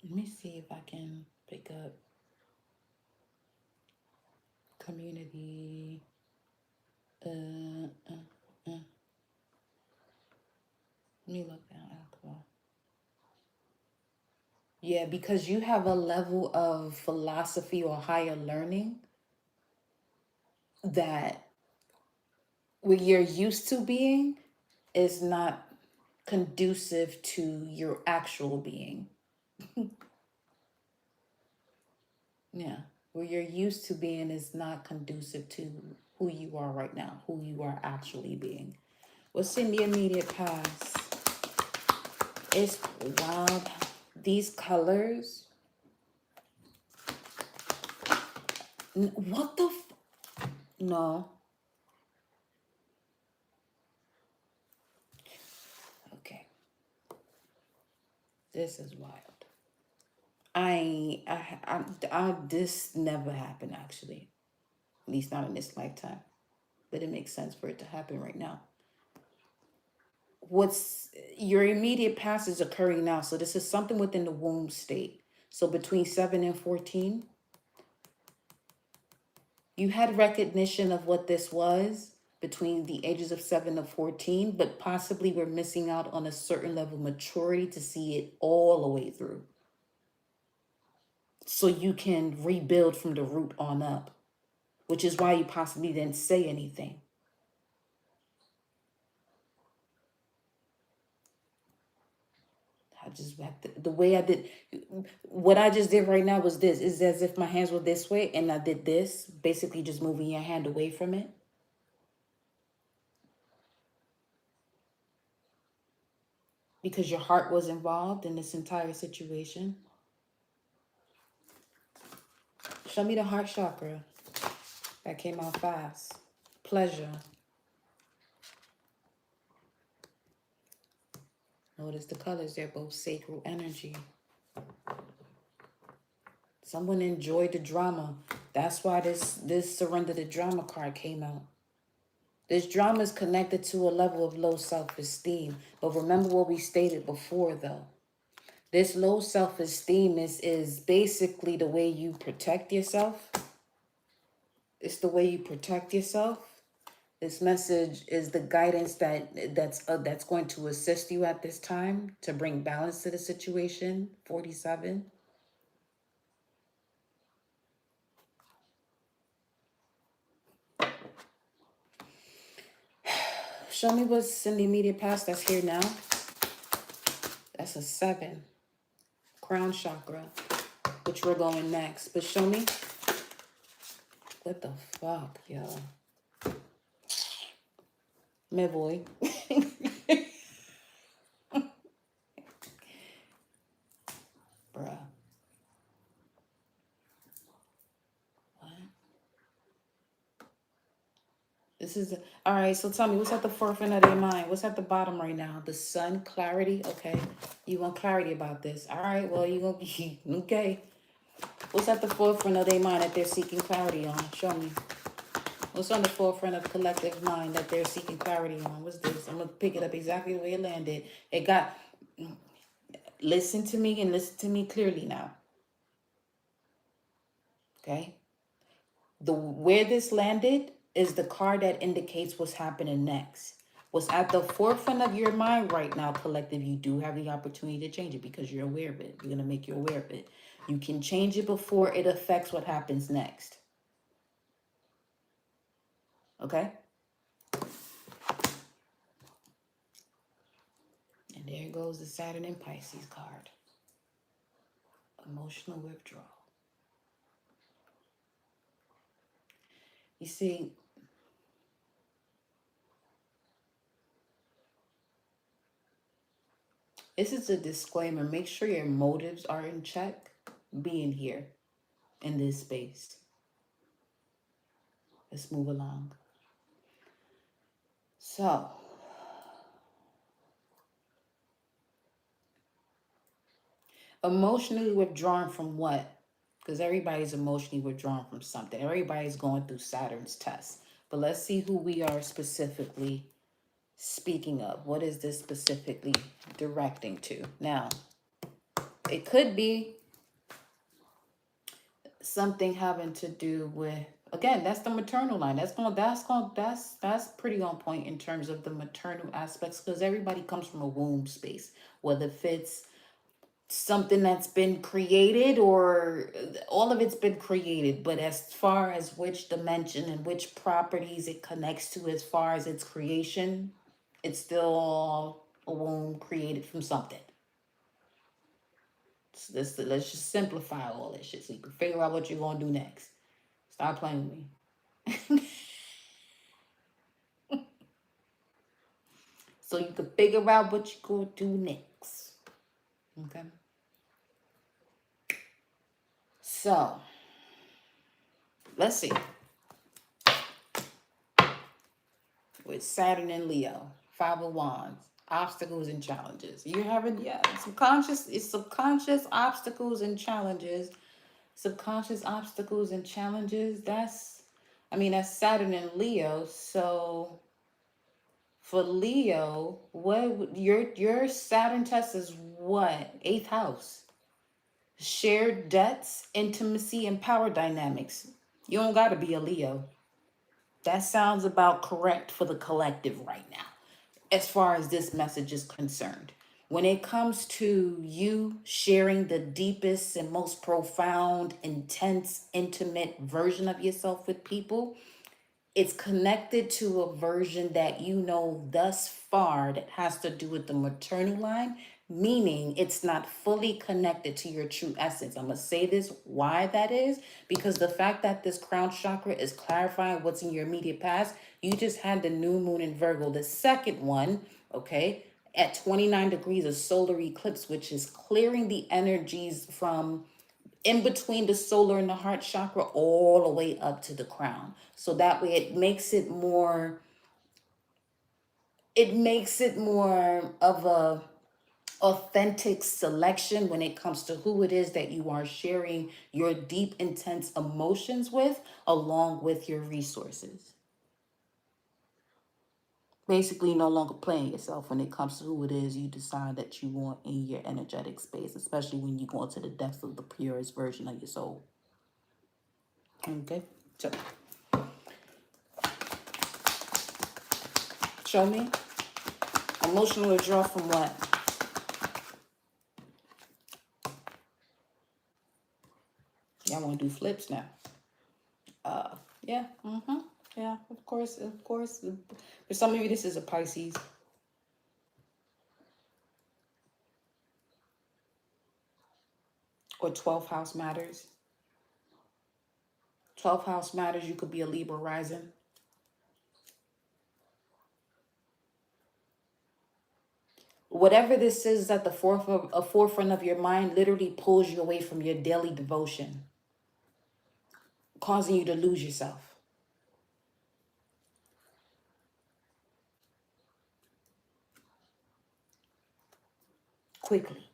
A: Let me see if I can pick up community. Let me look down alcohol. Yeah, because you have a level of philosophy or higher learning that what you're used to being is not conducive to your actual being. Yeah, where you're used to being is not conducive to who you are right now, who you are actually being. What's in the immediate past? It's wild. These colors. What the? No. Okay. This is wild. This never happened actually. At least not in this lifetime. But it makes sense for it to happen right now. What's your immediate past is occurring now. So this is something within the womb state. So between 7 and 14, you had recognition of what this was between the ages of 7 to 14, but possibly we're missing out on a certain level of maturity to see it all the way through. So you can rebuild from the root on up, which is why you possibly didn't say anything. I just have to, the way I did, what I just did right now was this. It's as if my hands were this way and I did this, basically just moving your hand away from it. Because your heart was involved in this entire situation. Show me the heart chakra. That came out fast. Pleasure. Notice the colors. They're both sacral energy. Someone enjoyed the drama. That's why this surrender the drama card came out. This drama is connected to a level of low self-esteem. But remember what we stated before, though. This low self-esteem is basically the way you protect yourself. It's the way you protect yourself. This message is the guidance that's going to assist you at this time to bring balance to the situation. 47. Show me what's in the immediate past that's here now. That's a 7. Crown chakra, which we're going next. But show me. What the fuck, yo? Me boy. Bruh. What? This is... all right, so tell me, what's at the forefront of their mind? What's at the bottom right now? The sun, clarity? Okay. You want clarity about this. All right, well, you're going to be... okay. What's at the forefront of their mind that they're seeking clarity on? Show me. What's on the forefront of collective mind that they're seeking clarity on? What's this? I'm going to pick it up exactly the way it landed. It got... listen to me and listen to me clearly now. Okay? Where this landed is the card that indicates what's happening next. What's at the forefront of your mind right now, collective, you do have the opportunity to change it because you're aware of it. You're going to make you aware of it. You can change it before it affects what happens next. Okay? And there goes the Saturn and Pisces card. Emotional withdrawal. You see, this is a disclaimer. Make sure your motives are in check being here in this space. Let's move along. So, emotionally withdrawn from what? Because everybody's emotionally withdrawn from something. Everybody's going through Saturn's test. But let's see who we are specifically speaking of. What is this specifically directing to? Now, it could be something having to do with, again, that's the maternal line. That's pretty on point in terms of the maternal aspects, because everybody comes from a womb space, whether if it's something that's been created or all of it's been created, but as far as which dimension and which properties it connects to as far as its creation, it's still a womb created from something. So let's just simplify all this shit so you can figure out what you're going to do next. Stop playing with me. So you can figure out what you're going to do next. Okay? So, let's see. With Saturn and Leo, 5 of Wands, obstacles and challenges. You're having, subconscious obstacles and challenges. Subconscious obstacles and challenges. That's Saturn and Leo. So for Leo, what your Saturn test is what? 8th house. Shared debts, intimacy, and power dynamics. You don't got to be a Leo. That sounds about correct for the collective right now, as far as this message is concerned. When it comes to you sharing the deepest and most profound, intense, intimate version of yourself with people, it's connected to a version that you know thus far that has to do with the maternal line, meaning it's not fully connected to your true essence. I'm going to say this, why that is, because the fact that this crown chakra is clarifying what's in your immediate past, you just had the new moon in Virgo, the second one, okay, at 29 degrees of solar eclipse, which is clearing the energies from in between the solar and the heart chakra all the way up to the crown. So that way it makes it more of a authentic selection when it comes to who it is that you are sharing your deep, intense emotions with, along with your resources. Basically, no longer playing yourself when it comes to who it is you decide that you want in your energetic space, especially when you go into the depths of the purest version of your soul. Okay, so show me. Emotional withdrawal from what? Y'all want to do flips now? Yeah. Yeah, of course. For some of you, this is a Pisces. Or 12th house matters. 12th house matters. You could be a Libra rising. Whatever this is at the forefront of your mind literally pulls you away from your daily devotion, causing you to lose yourself. Quickly.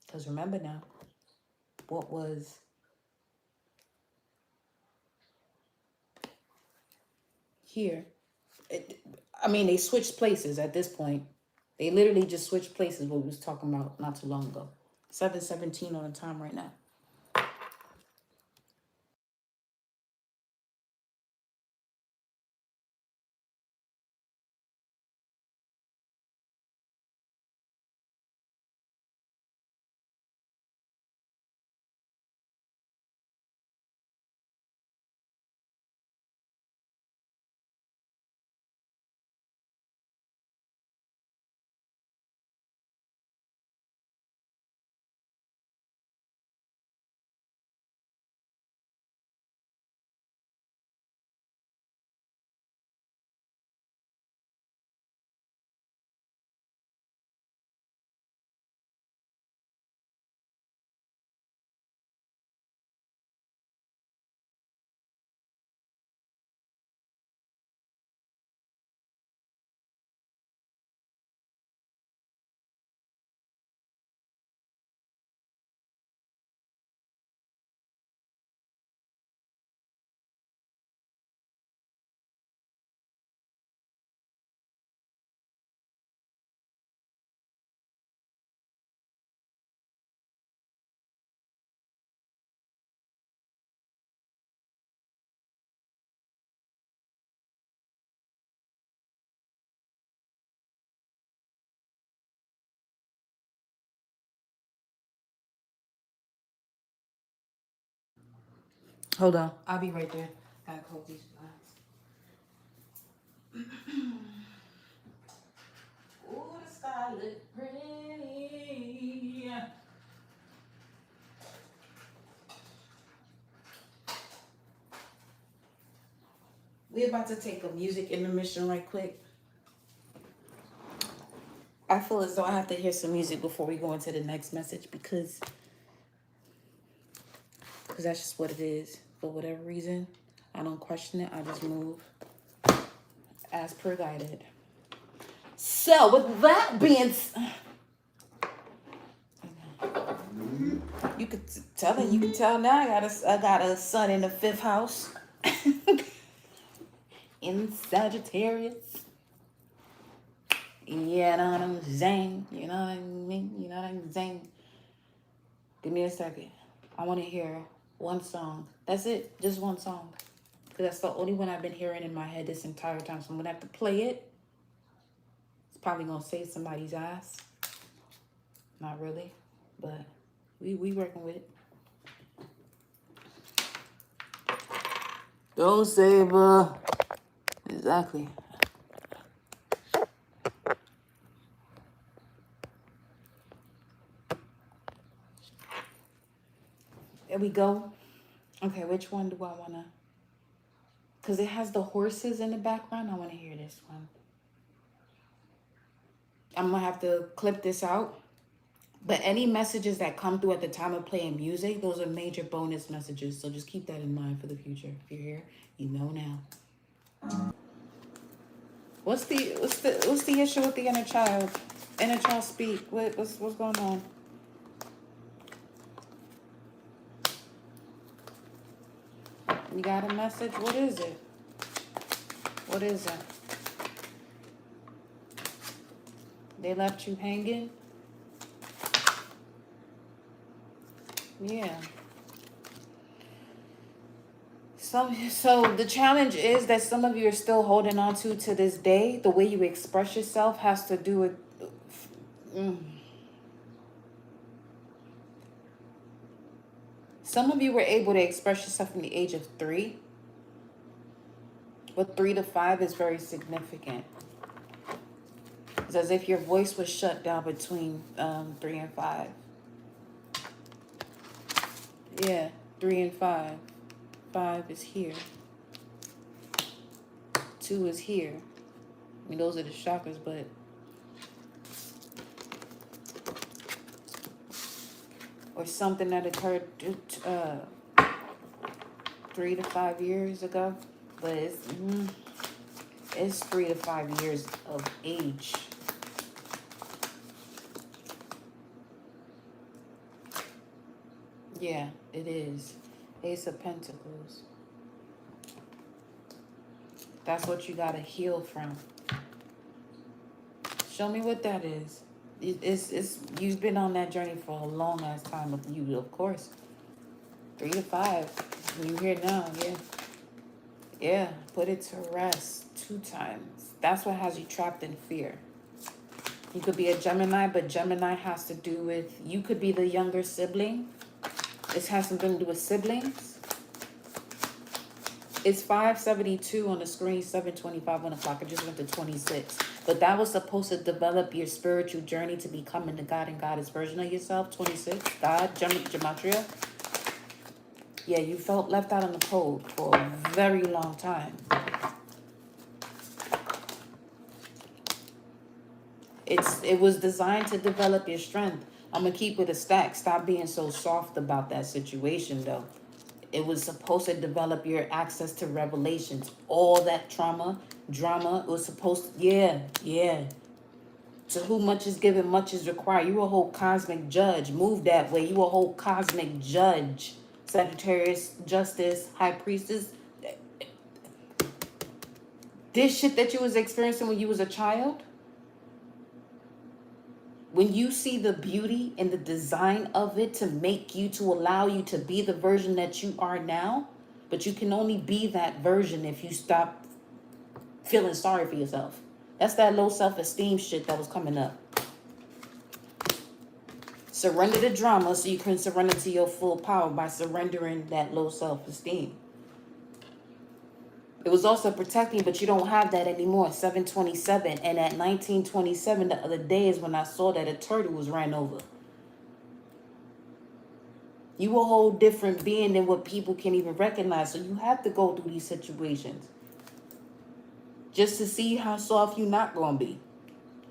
A: Because remember now, what was here? They switched places at this point. They literally just switched places, what we was talking about not too long ago. 7:17 on the time right now. Hold on. I'll be right there. Gotta close these blinds. Ooh, the sky look pretty. We're about to take a music intermission right quick. I feel as though I have to hear some music before we go into the next message because that's just what it is. For whatever reason, I don't question it. I just move as per guided. So with that being you could tell now I got a son in the 5th house in Sagittarius. Yeah, know what I'm saying? You know what I mean? You know what I'm saying? Give me a second. I want to hear one song. That's it. Just one song. Because that's the only one I've been hearing in my head this entire time. So I'm going to have to play it. It's probably going to save somebody's ass. Not really. But we working with it. Don't say, bruh. Exactly. There we go. Okay, which one do I want to... Because it has the horses in the background. I want to hear this one. I'm going to have to clip this out. But any messages that come through at the time of playing music, those are major bonus messages. So just keep that in mind for the future. If you're here, you know now. What's the issue with the inner child? Inner child speak. What's going on? You got a message? What is it? What is it? They left you hanging? Yeah. So the challenge is that some of you are still holding on to this day. The way you express yourself has to do with... Some of you were able to express yourself from the age of 3. But 3 to 5 is very significant. It's as if your voice was shut down between 3 and 5. Yeah, 3 and 5. 5 is here. 2 is here. I mean, those are the chakras, but... Or something that occurred 3 to 5 years ago. But it's 3 to 5 years of age. Yeah, it is. Ace of Pentacles. That's what you gotta heal from. Show me what that is. It's you've been on that journey for a long ass time with you, of course. 3 to 5. You here now, yeah. Yeah, put it to rest 2 times. That's what has you trapped in fear. You could be a Gemini, but Gemini has to do with, you could be the younger sibling. This has something to do with siblings. It's 5:72 on the screen, 7:25 on the clock. I just went to 26. But that was supposed to develop your spiritual journey to becoming the God and Goddess version of yourself. 26, God, Gematria. Yeah, you felt left out in the cold for a very long time. It was designed to develop your strength. I'm gonna keep it a stack. Stop being so soft about that situation, though. It was supposed to develop your access to revelations. All that drama, it was supposed to, yeah. To whom much is given, much is required. You a whole cosmic judge. Move that way. You a whole cosmic judge. Sagittarius, Justice, High Priestess. This shit that you was experiencing when you was a child, when you see the beauty and the design of it to make you, to allow you to be the version that you are now, but you can only be that version if you stop feeling sorry for yourself. That's that low self-esteem shit that was coming up. Surrender the drama so you can surrender to your full power by surrendering that low self-esteem. It was also protecting, but you don't have that anymore. 727. And at 1927, the other day is when I saw that a turtle was ran over. You a whole different being than what people can even recognize. So you have to go through these situations just to see how soft you're not going to be.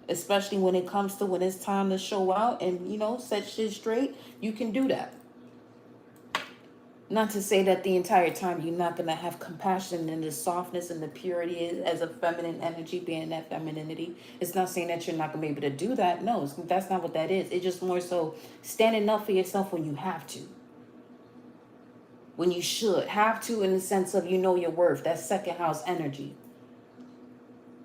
A: Especially when it comes to when it's time to show out and, set shit straight. You can do that. Not to say that the entire time you're not going to have compassion and the softness and the purity as a feminine energy, being that femininity. It's not saying that you're not going to be able to do that. No, that's not what that is. It's just more so standing up for yourself when you have to. When you should. Have to in the sense of your worth. That's second house energy.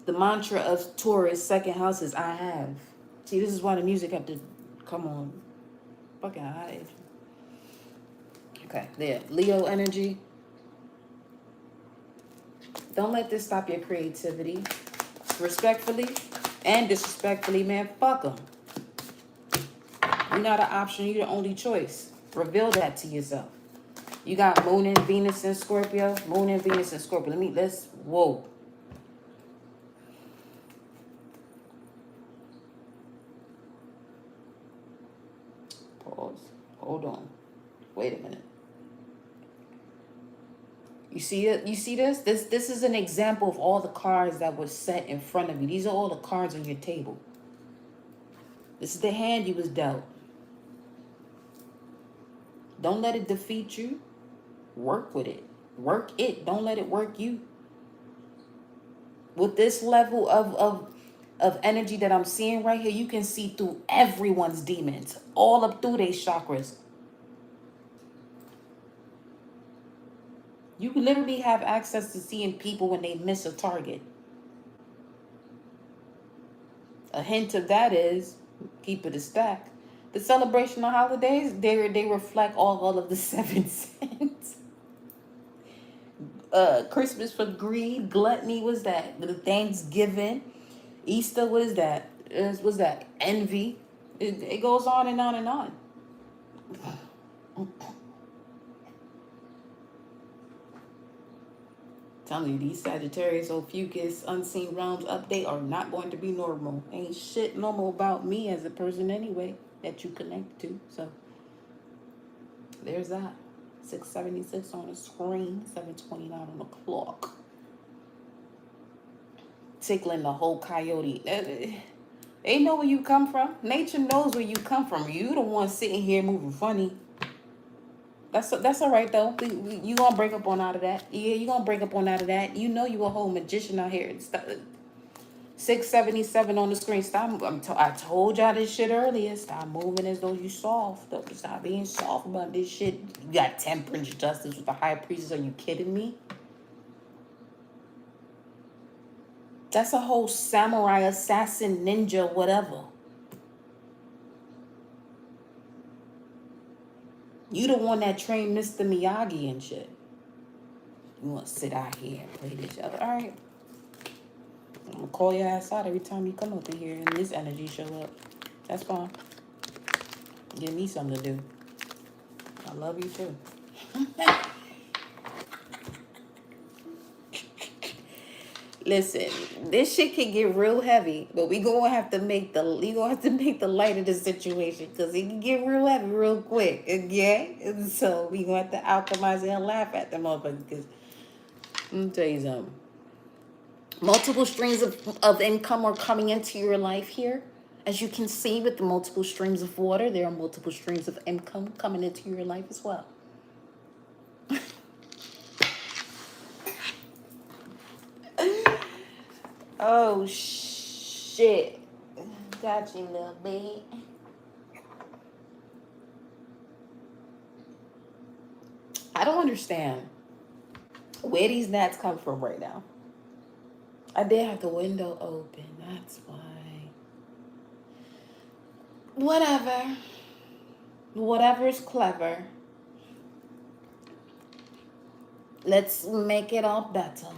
A: The mantra of Taurus second house is I have. See, this is why the music have to come on. Fucking high. Okay, there. Leo energy. Don't let this stop your creativity. Respectfully and disrespectfully, man, fuck them. You're not an option. You're the only choice. Reveal that to yourself. You got Moon and Venus in Scorpio. Moon and Venus in Scorpio. Whoa. Pause. Hold on. Wait a minute. You see it? You see this? This is an example of all the cards that were set in front of you. These are all the cards on your table. This is the hand you was dealt. Don't let it defeat you. Work with it. Work it. Don't let it work you. With this level of energy that I'm seeing right here, you can see through everyone's demons. All up through their chakras. You literally have access to seeing people when they miss a target. A hint of that is, keep it a stack. The celebration of holidays, they reflect all of the 7 cents. Christmas for greed, gluttony was that. The Thanksgiving, Easter, what is that? Was that envy? It goes on and on and on. Telling you, these Sagittarius, Ophiuchus, Unseen Realms update are not going to be normal. Ain't shit normal about me as a person anyway that you connect to. So, there's that. 676 on the screen, 729 on the clock. Tickling the whole coyote. They know where you come from. Nature knows where you come from. You the one sitting here moving funny. That's all right though. You gonna break up on out of that. Yeah, you gonna break up on out of that. You know you a whole magician out here. 677 on the screen. Stop. I told y'all this shit earlier. Stop moving as though you soft. Stop being soft about this shit. You got temperance, justice with the high priestess. Are you kidding me? That's a whole samurai, assassin, ninja, whatever. You the one that trained Mr. Miyagi and shit. You want to sit out here and play this other. All right. I'm going to call your ass out every time you come up in here and this energy show up. That's fine. Give me something to do. I love you too. Listen, this shit can get real heavy, but we gonna have to make the light of the situation because it can get real heavy real quick. Okay, and so we gonna have to alchemize it and laugh at the motherfucker. Because let me tell you something. Multiple streams of income are coming into your life here. As you can see with the multiple streams of water, there are multiple streams of income coming into your life as well. Oh, shit. Got you, little baby. I don't understand where these gnats come from right now. I did have the window open. That's why. Whatever. Whatever's clever. Let's make it all better.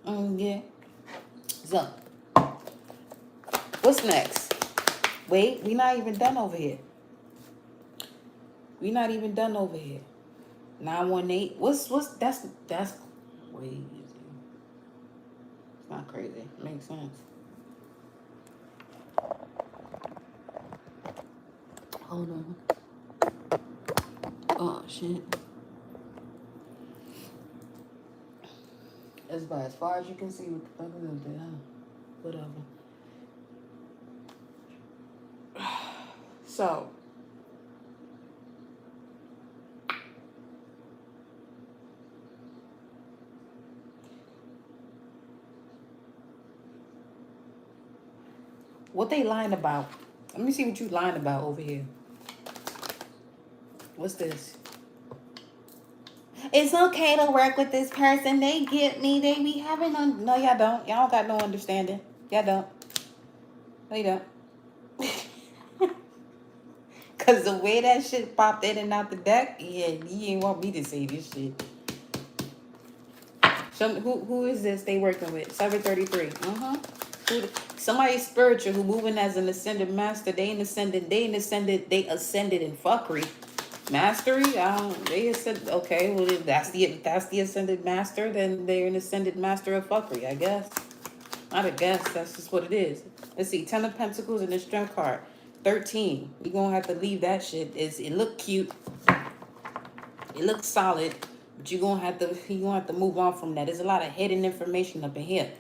A: Okay. So, what's next? Wait, we not even done over here. We not even done over here. 918. What's that's crazy. It's not crazy. It makes sense. Hold on. Oh shit. That's about as far as you can see what the fuck is up there. Whatever. So what they lying about? Let me see what you lying about over here. What's this? It's okay to work with this person. They get me. They be having no, y'all don't. Y'all got no understanding. Y'all don't. No, you don't. Cause the way that shit popped in and out the deck, yeah, you ain't want me to say this shit. Who is this they working with? 733. Somebody spiritual who moving as an ascended master. They ascended in fuckery. Mastery, they ascended. Okay, well if that's the ascended master, then they're an ascended master of fuckery, I guess. Not a guess, that's just what it is. Let's see, 10 of Pentacles and the Strength card. 13. We gonna have to leave that shit. It look cute. It looks solid, but you gonna have to move on from that. There's a lot of hidden information up in here.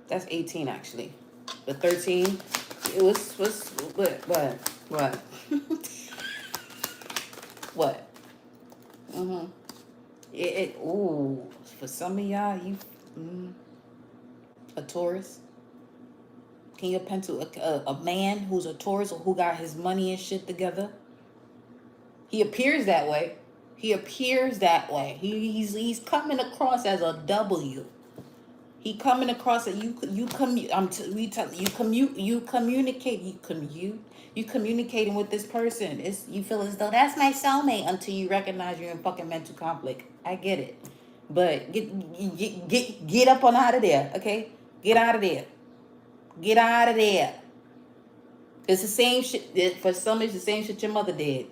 A: That's 18 actually. But 13, it was what? What? Ooh, for some of y'all, you a Taurus. King of Pentacles, a man who's a Taurus or who got his money and shit together. He appears that way. He's coming across as a W. He coming across that you communicating with this person. You feel as though that's my soulmate until you recognize you're in fucking mental conflict. I get it, but get up on out of there, okay? Get out of there. Get out of there. It's the same shit. For some, it's the same shit your mother did.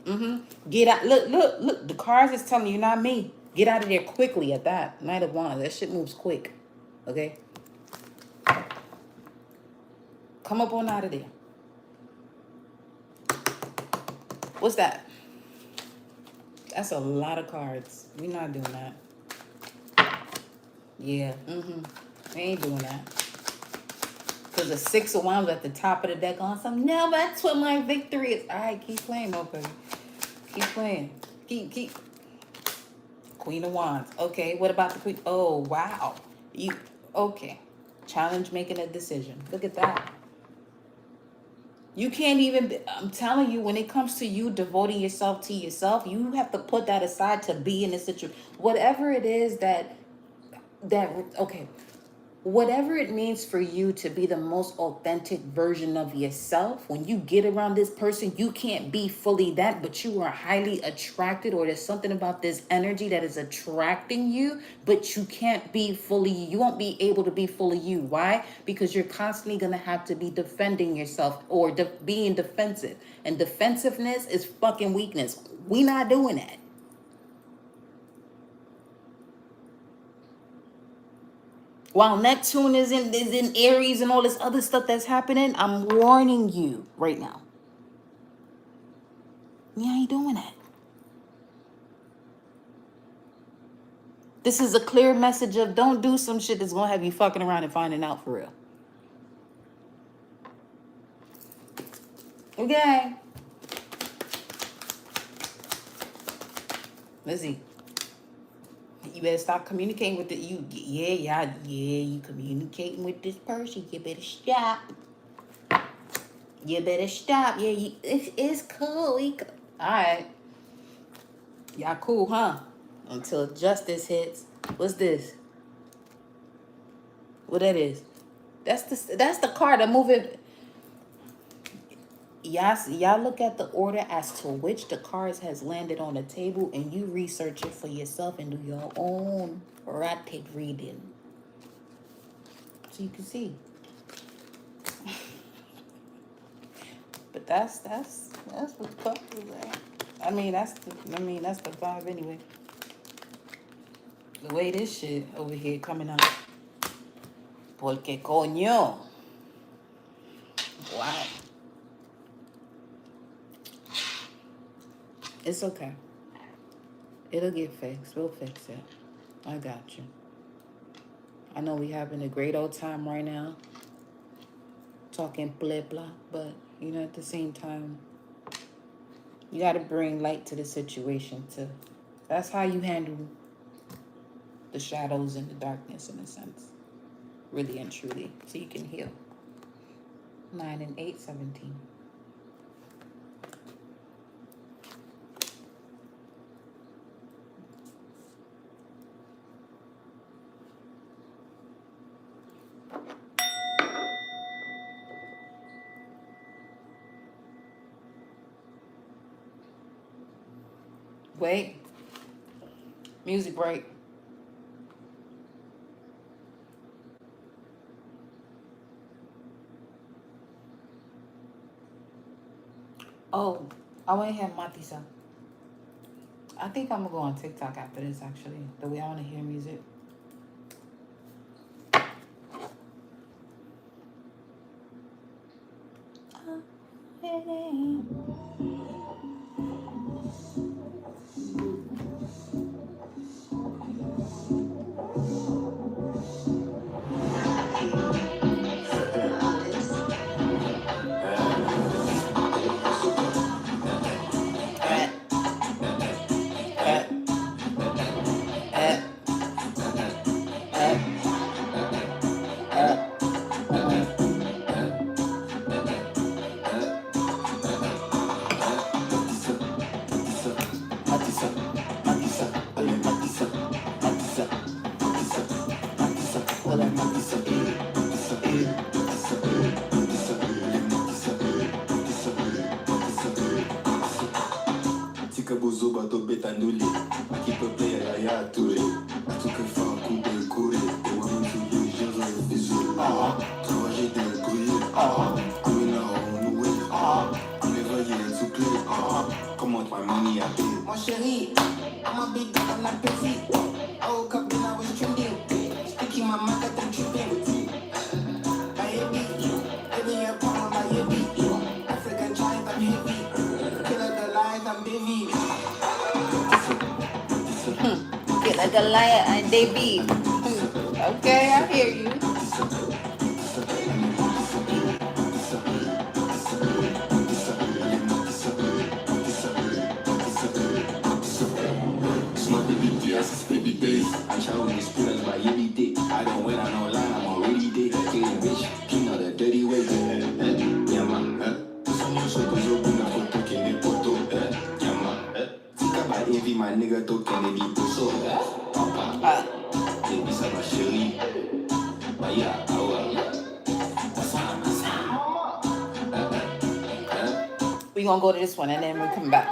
A: Get out. Look. The cards is telling you, not me. Get out of there quickly at that. Knight of Wands. That shit moves quick. Okay? Come up on out of there. What's that? That's a lot of cards. We're not doing that. Yeah. We ain't doing that. Because the 6 of Wands at the top of the deck on some. No, that's what my victory is. All right, keep playing, motherfucker. Keep playing. Keep. Queen of Wands. Okay, what about the Queen? Oh, wow. Okay. Challenge making a decision. Look at that. You can't even, I'm telling you, when it comes to you devoting yourself to yourself, you have to put that aside to be in a situation. Whatever it is okay. whatever it means for you to be the most authentic version of yourself, when you get around this person, you can't be fully that, but you are highly attracted, or there's something about this energy that is attracting you, but you can't be fully you. You won't be able to be fully you. Why? Because you're constantly going to have to be defending yourself, or being defensive. And defensiveness is fucking weakness. We not doing that. While Neptune is in Aries and all this other stuff that's happening, I'm warning you right now. We ain't doing that. This is a clear message of don't do some shit that's gonna have you fucking around and finding out for real. Okay. Let's see. You better stop communicating with you communicating with this person. You better stop. Yeah, it's cool. All right. Y'all cool, huh? Until justice hits. What's this? What that is? That's the card. I'm moving. Y'all look at the order as to which the cards has landed on the table, and you research it for yourself and do your own rapid reading, so you can see. But that's what the cards is at. I mean that's the vibe anyway. The way this shit over here coming out. Porque coño. Wow. It's okay. It'll get fixed. We'll fix it. I got you. I know we having a great old time right now. Talking blah blah, but you know, at the same time, you gotta bring light to the situation too. That's how you handle the shadows and the darkness, in a sense. Really and truly. So you can heal. 9 and 8, 17. Wait. Music break. Oh, I want to hear Matisa. I think I'm going to go on TikTok after this, actually. The way I want to hear music.
B: Mon chéri, I'm a big dog, I'm not petty. I woke up then I was trending. Sticking my mouth at them tripping. Baby, every part of my baby. African giant, I'm heavy. Killer the lies, I'm baby.
A: Killer the lion, and they be. Okay, I hear you.
B: I travel with spoilers by every day. I don't wait on no line, I'm already there. Getting rich, king of the dirty way. Yeah, man. Someone so cause you're gonna put talking the photo. Yeah, man. Think about envy, my nigga talking the deep so. Papa, baby, ça va chérie.
A: We gonna go to this one and then we come back.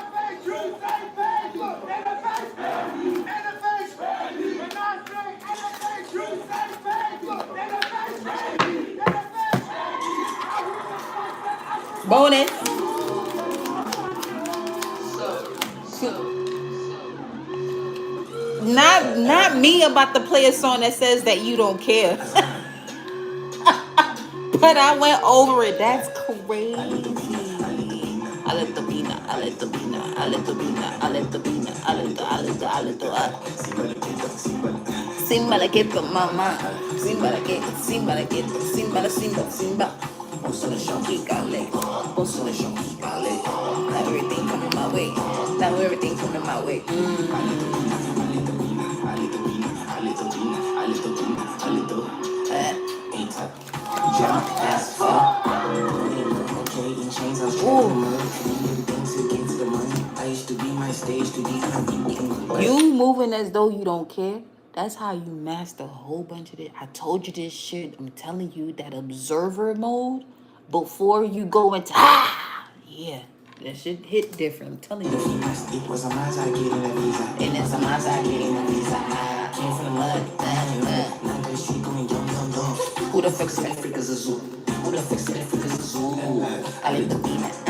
A: Bonus. Not me about to play a song that says that you don't care. But I went over it. That's crazy. I let the bina, I let the bina, I let the bina, I let the bina, I let the Simba la get the mama. Simba la get, Simba la get, Simba la Simba, Simba. Bosso the shonky gale, bosso the shonky gale. Now everything coming my way. Now everything coming my way. You moving as though you don't care. That's how you master a whole bunch of it. I told you this shit. I'm telling you that observer mode before you go into yeah. That shit hit different. I'm telling you. It was a mess I get in a visa. And it's a mess I get in a visa. I came from the mud. Who the fuck said Africa's a zoo? Who the fuck said Africa's a zoo? I like the peanut. I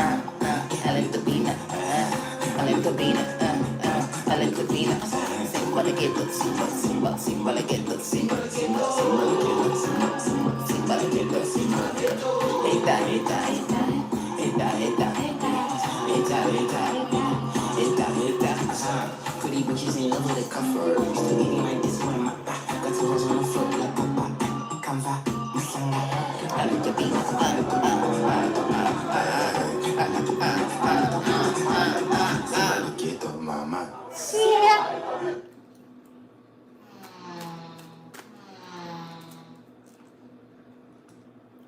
A: like the peanut. I like the peanut. I like the peanut. Simba la get the Simba, Simba, Simba la get the Simba, Simba, Simba la get the Simba, Simba, Simba la get the Simba. Eta, eta, eta, eta, eta, eta, eta, eta, eta. Pretty bitches in love with the comfort. Used to eating like this when my back got to was on the floor like papa. Come back, you sang like I like the peanut. I like the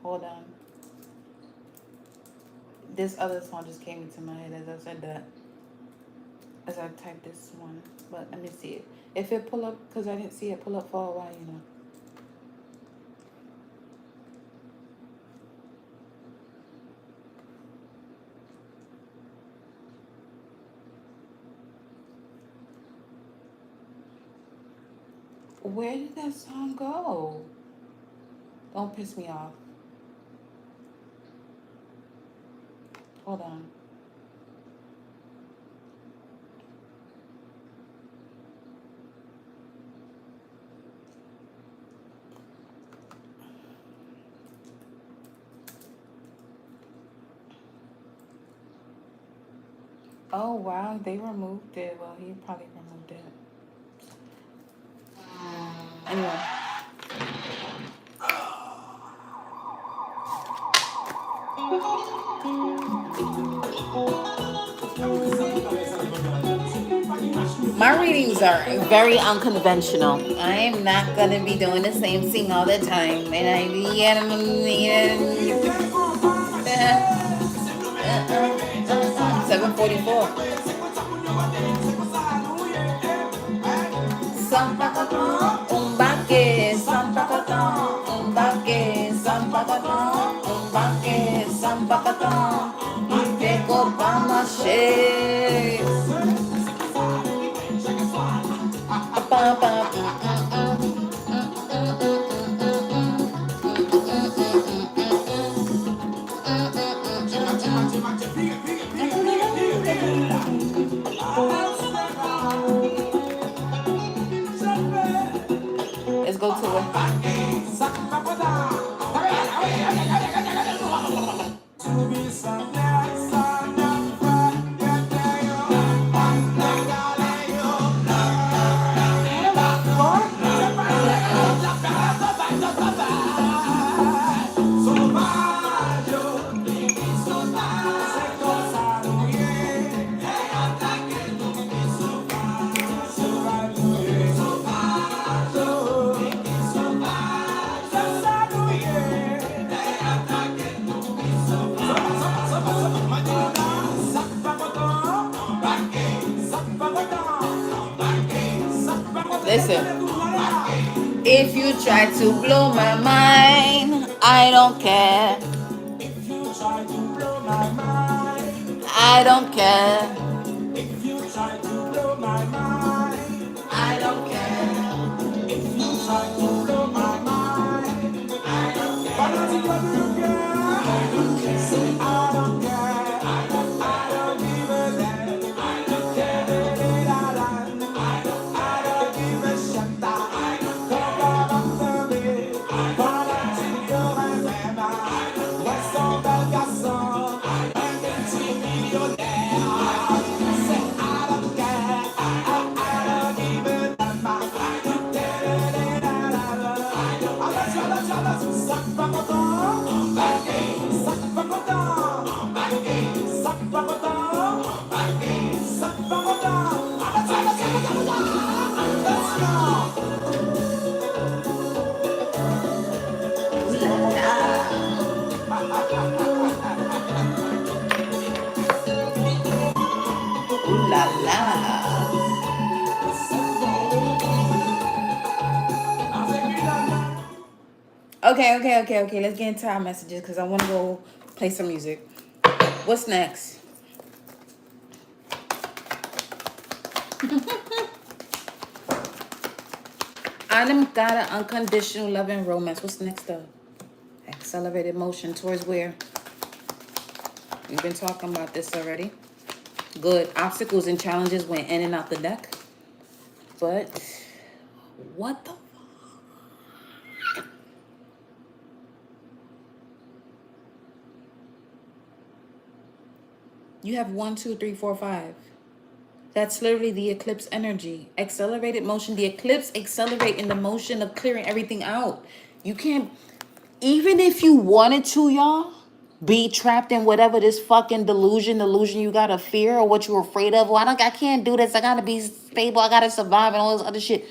A: Hold on. This other song just came into my head as I said that. As I typed this one. But let me see it. If it pull up, because I didn't see it pull up for a while, you know. Where did that song go? Don't piss me off. Hold on. Oh, wow. They removed it. Well, he probably removed it. Anyway. My readings are very unconventional. I am not gonna be doing the same thing all the time. And I 7:44. Un baque, un baque, un baque, y te copa maché. Let's go to it. If you try to blow my mind, I don't care.
B: If you try to blow my mind,
A: I don't care.
B: if you try to blow my mind,
A: I don't care.
B: if you try to blow my mind, why don't you blow me again? Say I don't care, I don't give a damn, I don't care, I don't give a shit, come on up to me, why don't you go and remember, what's on the garçon, and then to millionaire, say I don't care, I don't give a damn,
A: Ooh la la. Ooh la la. Okay. Let's get into our messages because I want to go play some music. What's next? I'm got an unconditional love and romance. What's next up? Accelerated motion towards where? We've been talking about this already. Good. Obstacles and challenges went in and out the deck. But what the? You have 1, 2, 3, 4, 5. That's literally the eclipse energy. Accelerated motion. The eclipse accelerate in the motion of clearing everything out. You can't, even if you wanted to, y'all, be trapped in whatever this fucking delusion you gotta fear or what you're afraid of. Well, I can't do this. I gotta be stable. I gotta survive and all this other shit.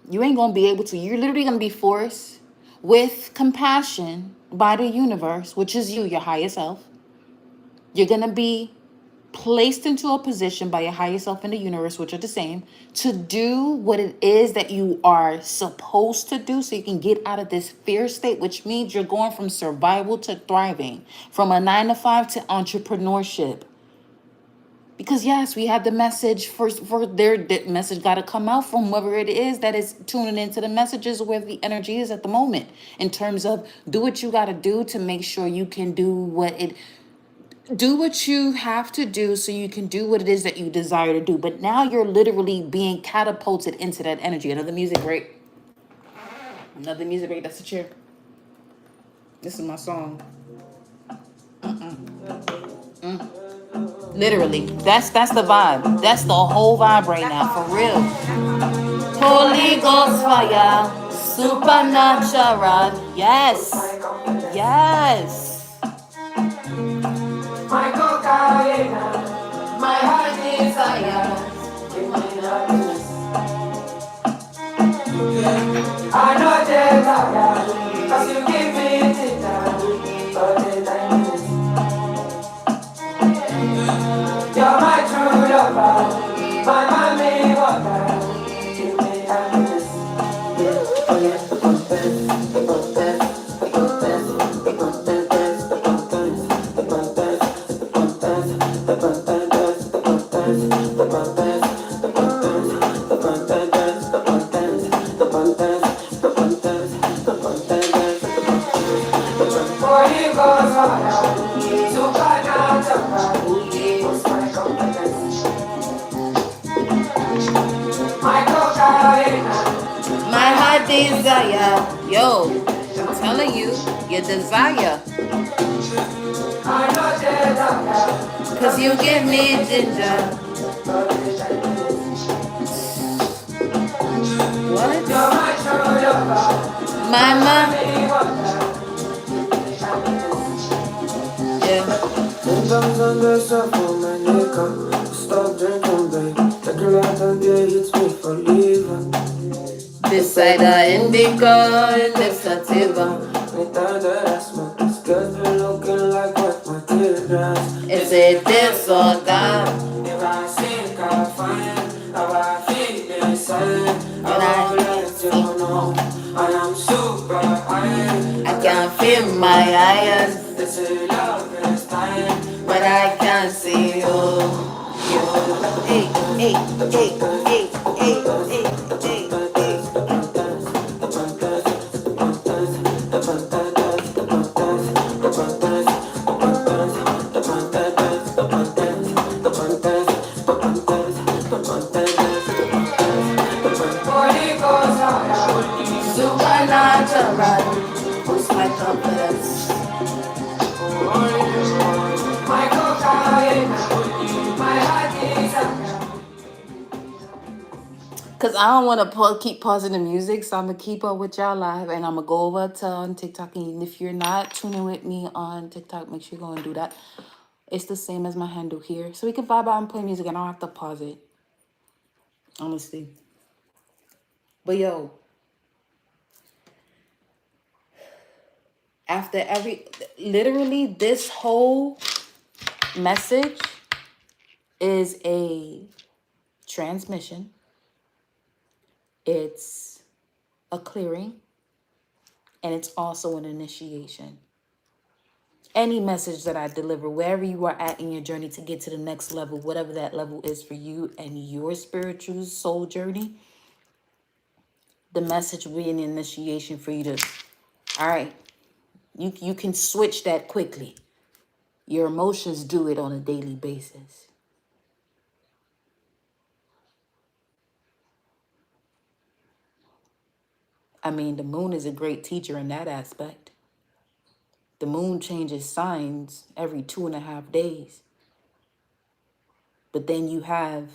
A: You ain't gonna be able to. You're literally gonna be forced with compassion by the universe, which is you, your higher self. You're gonna be placed into a position by your higher self in the universe, which are the same, to do what it is that you are supposed to do so you can get out of this fear state, which means you're going from survival to thriving, from a 9 to 5 to entrepreneurship. Because yes, we have the message for their message got to come out from whoever it is that is tuning into the messages where the energy is at the moment, in terms of do what you got to do to make sure you can do what you have to do so you can do what it is that you desire to do. But now you're literally being catapulted into that energy. Another music break. That's a chair. This is my song. Literally, that's the vibe. That's the whole vibe right now, for real. Holy Ghost fire, supernatural. Yes.
B: my cocaine,
A: My heart desire.
B: I know that, cause you give me ginger, all the time. You're my true lover, my mommy water, give me happiness. Oh yeah, the
A: My heart desire. Yo, I'm telling you, your desire. Cause you give me ginger. What? My mom. Yeah.
B: Sometimes I'm best up on my nigga. Stop drinking, babe. Take a lot of beer, hits me for leaving.
A: Beside the indica and the sativa.
B: Me tired of that smoke. This girl's been looking like what my teardrops.
A: Is it this or that?
B: If I see the car fine, how I feel inside.
A: And I my eyes, but I can't see you. Hey, hey, hey, hey, hey, hey, hey, supernatural. Who's my confidence? Cause I don't want to keep pausing the music, so I'm gonna keep up with y'all live, and I'm gonna go over to on TikTok. And if you're not tuning with me on TikTok, make sure you go and do that. It's the same as my handle here, so we can vibe out and play music. I don't have to pause it, honestly. But yo, after literally this whole message is a transmission. It's a clearing, and it's also an initiation. Any message that I deliver, wherever you are at in your journey to get to the next level, whatever that level is for you and your spiritual soul journey, the message will be an initiation for you to, all right, you can switch that quickly. Your emotions do it on a daily basis. I mean, the moon is a great teacher in that aspect. The moon changes signs every 2.5 days. But then you have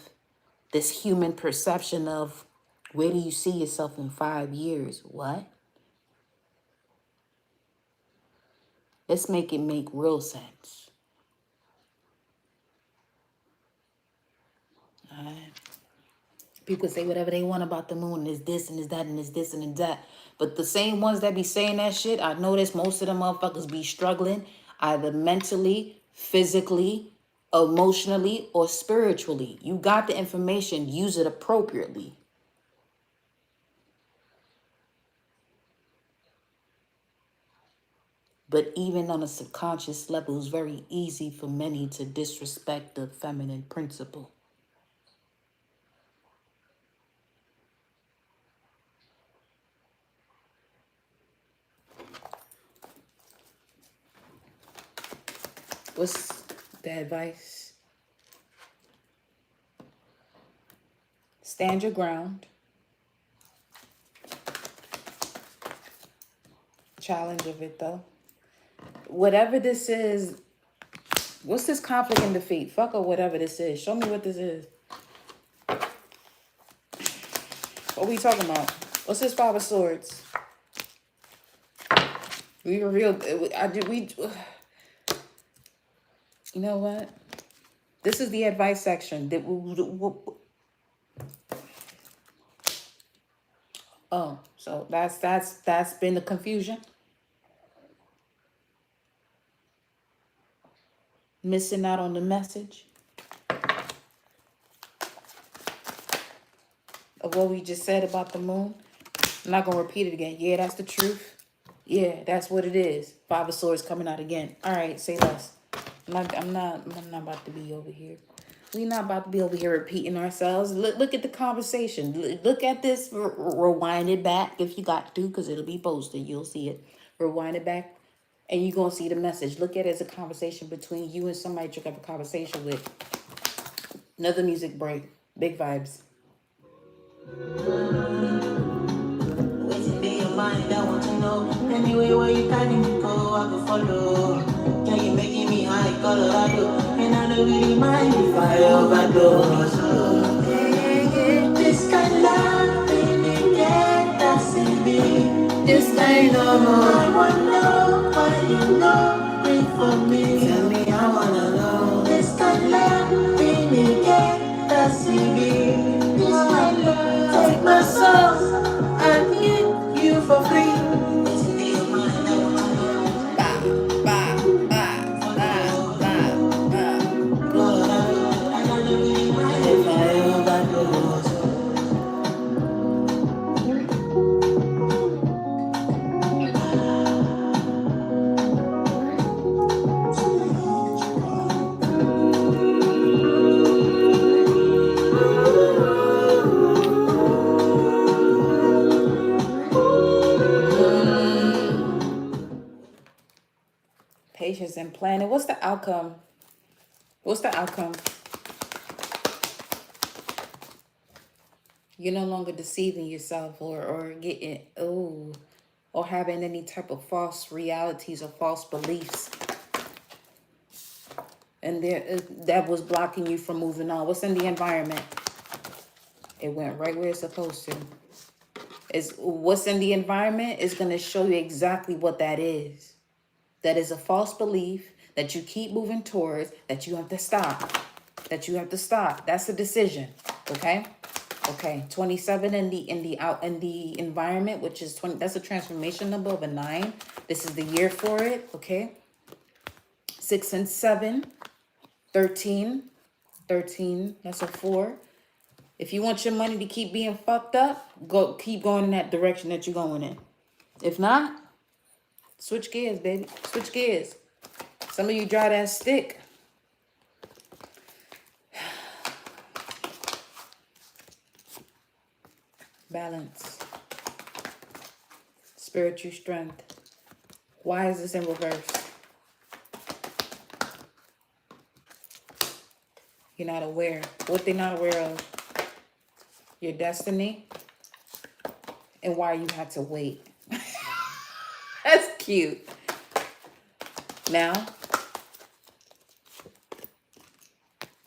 A: this human perception of, where do you see yourself in 5 years? What? Let's make it make real sense. All right. People say whatever they want about the moon, is this and is that and is this and is that. But the same ones that be saying that shit, I notice most of them motherfuckers be struggling either mentally, physically, emotionally, or spiritually. You got the information, use it appropriately. But even on a subconscious level, it's very easy for many to disrespect the feminine principle. What's the advice? Stand your ground. Challenge of it though. Whatever this is, what's this conflict and defeat? Fuck or whatever this is. Show me what this is. What we talking about? What's this Five of Swords? We revealed. You know what? This is the advice section. Oh, so that's been the confusion. Missing out on the message of what we just said about the moon. I'm not gonna repeat it again. Yeah, that's the truth. Yeah, that's what it is. Five of Swords coming out again. All right, say less. I'm not about to be over here. We not about to be over here repeating ourselves. Look at the conversation. Look at this. Rewind it back if you got to, because it'll be posted. You'll see it. Rewind it back, and you're going to see the message. Look at it as a conversation between you and somebody you have a conversation with. Another music break. Big vibes.
B: What's in your mind? I want to know. Anyway, where you carry me go, I go follow. Yeah, you making me high, Colorado. And I don't really mind if I overdose. This kind of love, baby, get that's in me. This kind of love, I wanna know why you know, bring for me. Tell me, I wanna know. This kind of love, baby, get that's in me. This kind of love, take my soul. I need you for free. It's in your mind, I wanna know. I don't really mind if I overdose.
A: patience and planning. What's the outcome? What's the outcome? You're no longer deceiving yourself or getting, or having any type of false realities or false beliefs. And there, that was blocking you from moving on. What's in the environment? It went right where it's supposed to. What's in the environment is going to show you exactly what that is. That is a false belief that you keep moving towards, that you have to stop. That you have to stop. That's a decision. Okay? Okay. 27 in the environment, which is 20. That's a transformation number of a 9. This is the year for it. Okay. 6 and 7. 13. 13. That's a 4. If you want your money to keep being fucked up, keep going in that direction that you're going in. If not, switch gears, baby. Switch gears. Some of you dry that stick. Balance. Spiritual strength. Why is this in reverse? You're not aware. What they're not aware of? Your destiny and why you had to wait. That's cute. Now,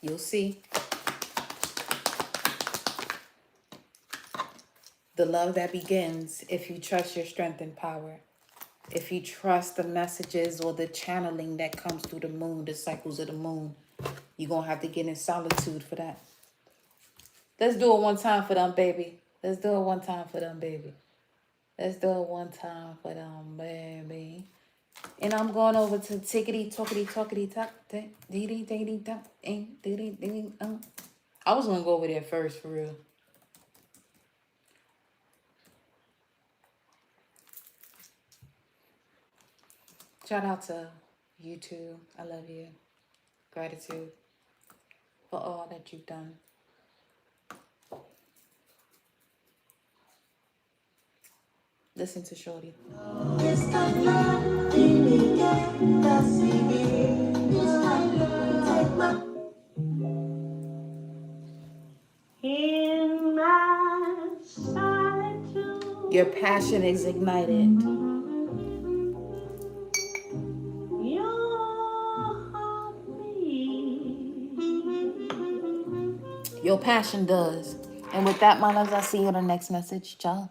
A: you'll see. The love that begins if you trust your strength and power. If you trust the messages or the channeling that comes through the moon, the cycles of the moon, you're going to have to get in solitude for that. Let's do it one time for them, baby. Let's do it one time for them, baby. Let's do it one time for them, baby. And I'm going over to tickety, talkety, talkety, talk, dee dee talk, dee. I was going to go over there first, for real. Shout out to you too. I love you. Gratitude for all that you've done. Listen to Shorty. In my solitude, your passion is ignited. Your passion does. And with that, my loves, I'll see you on the next message. Ciao.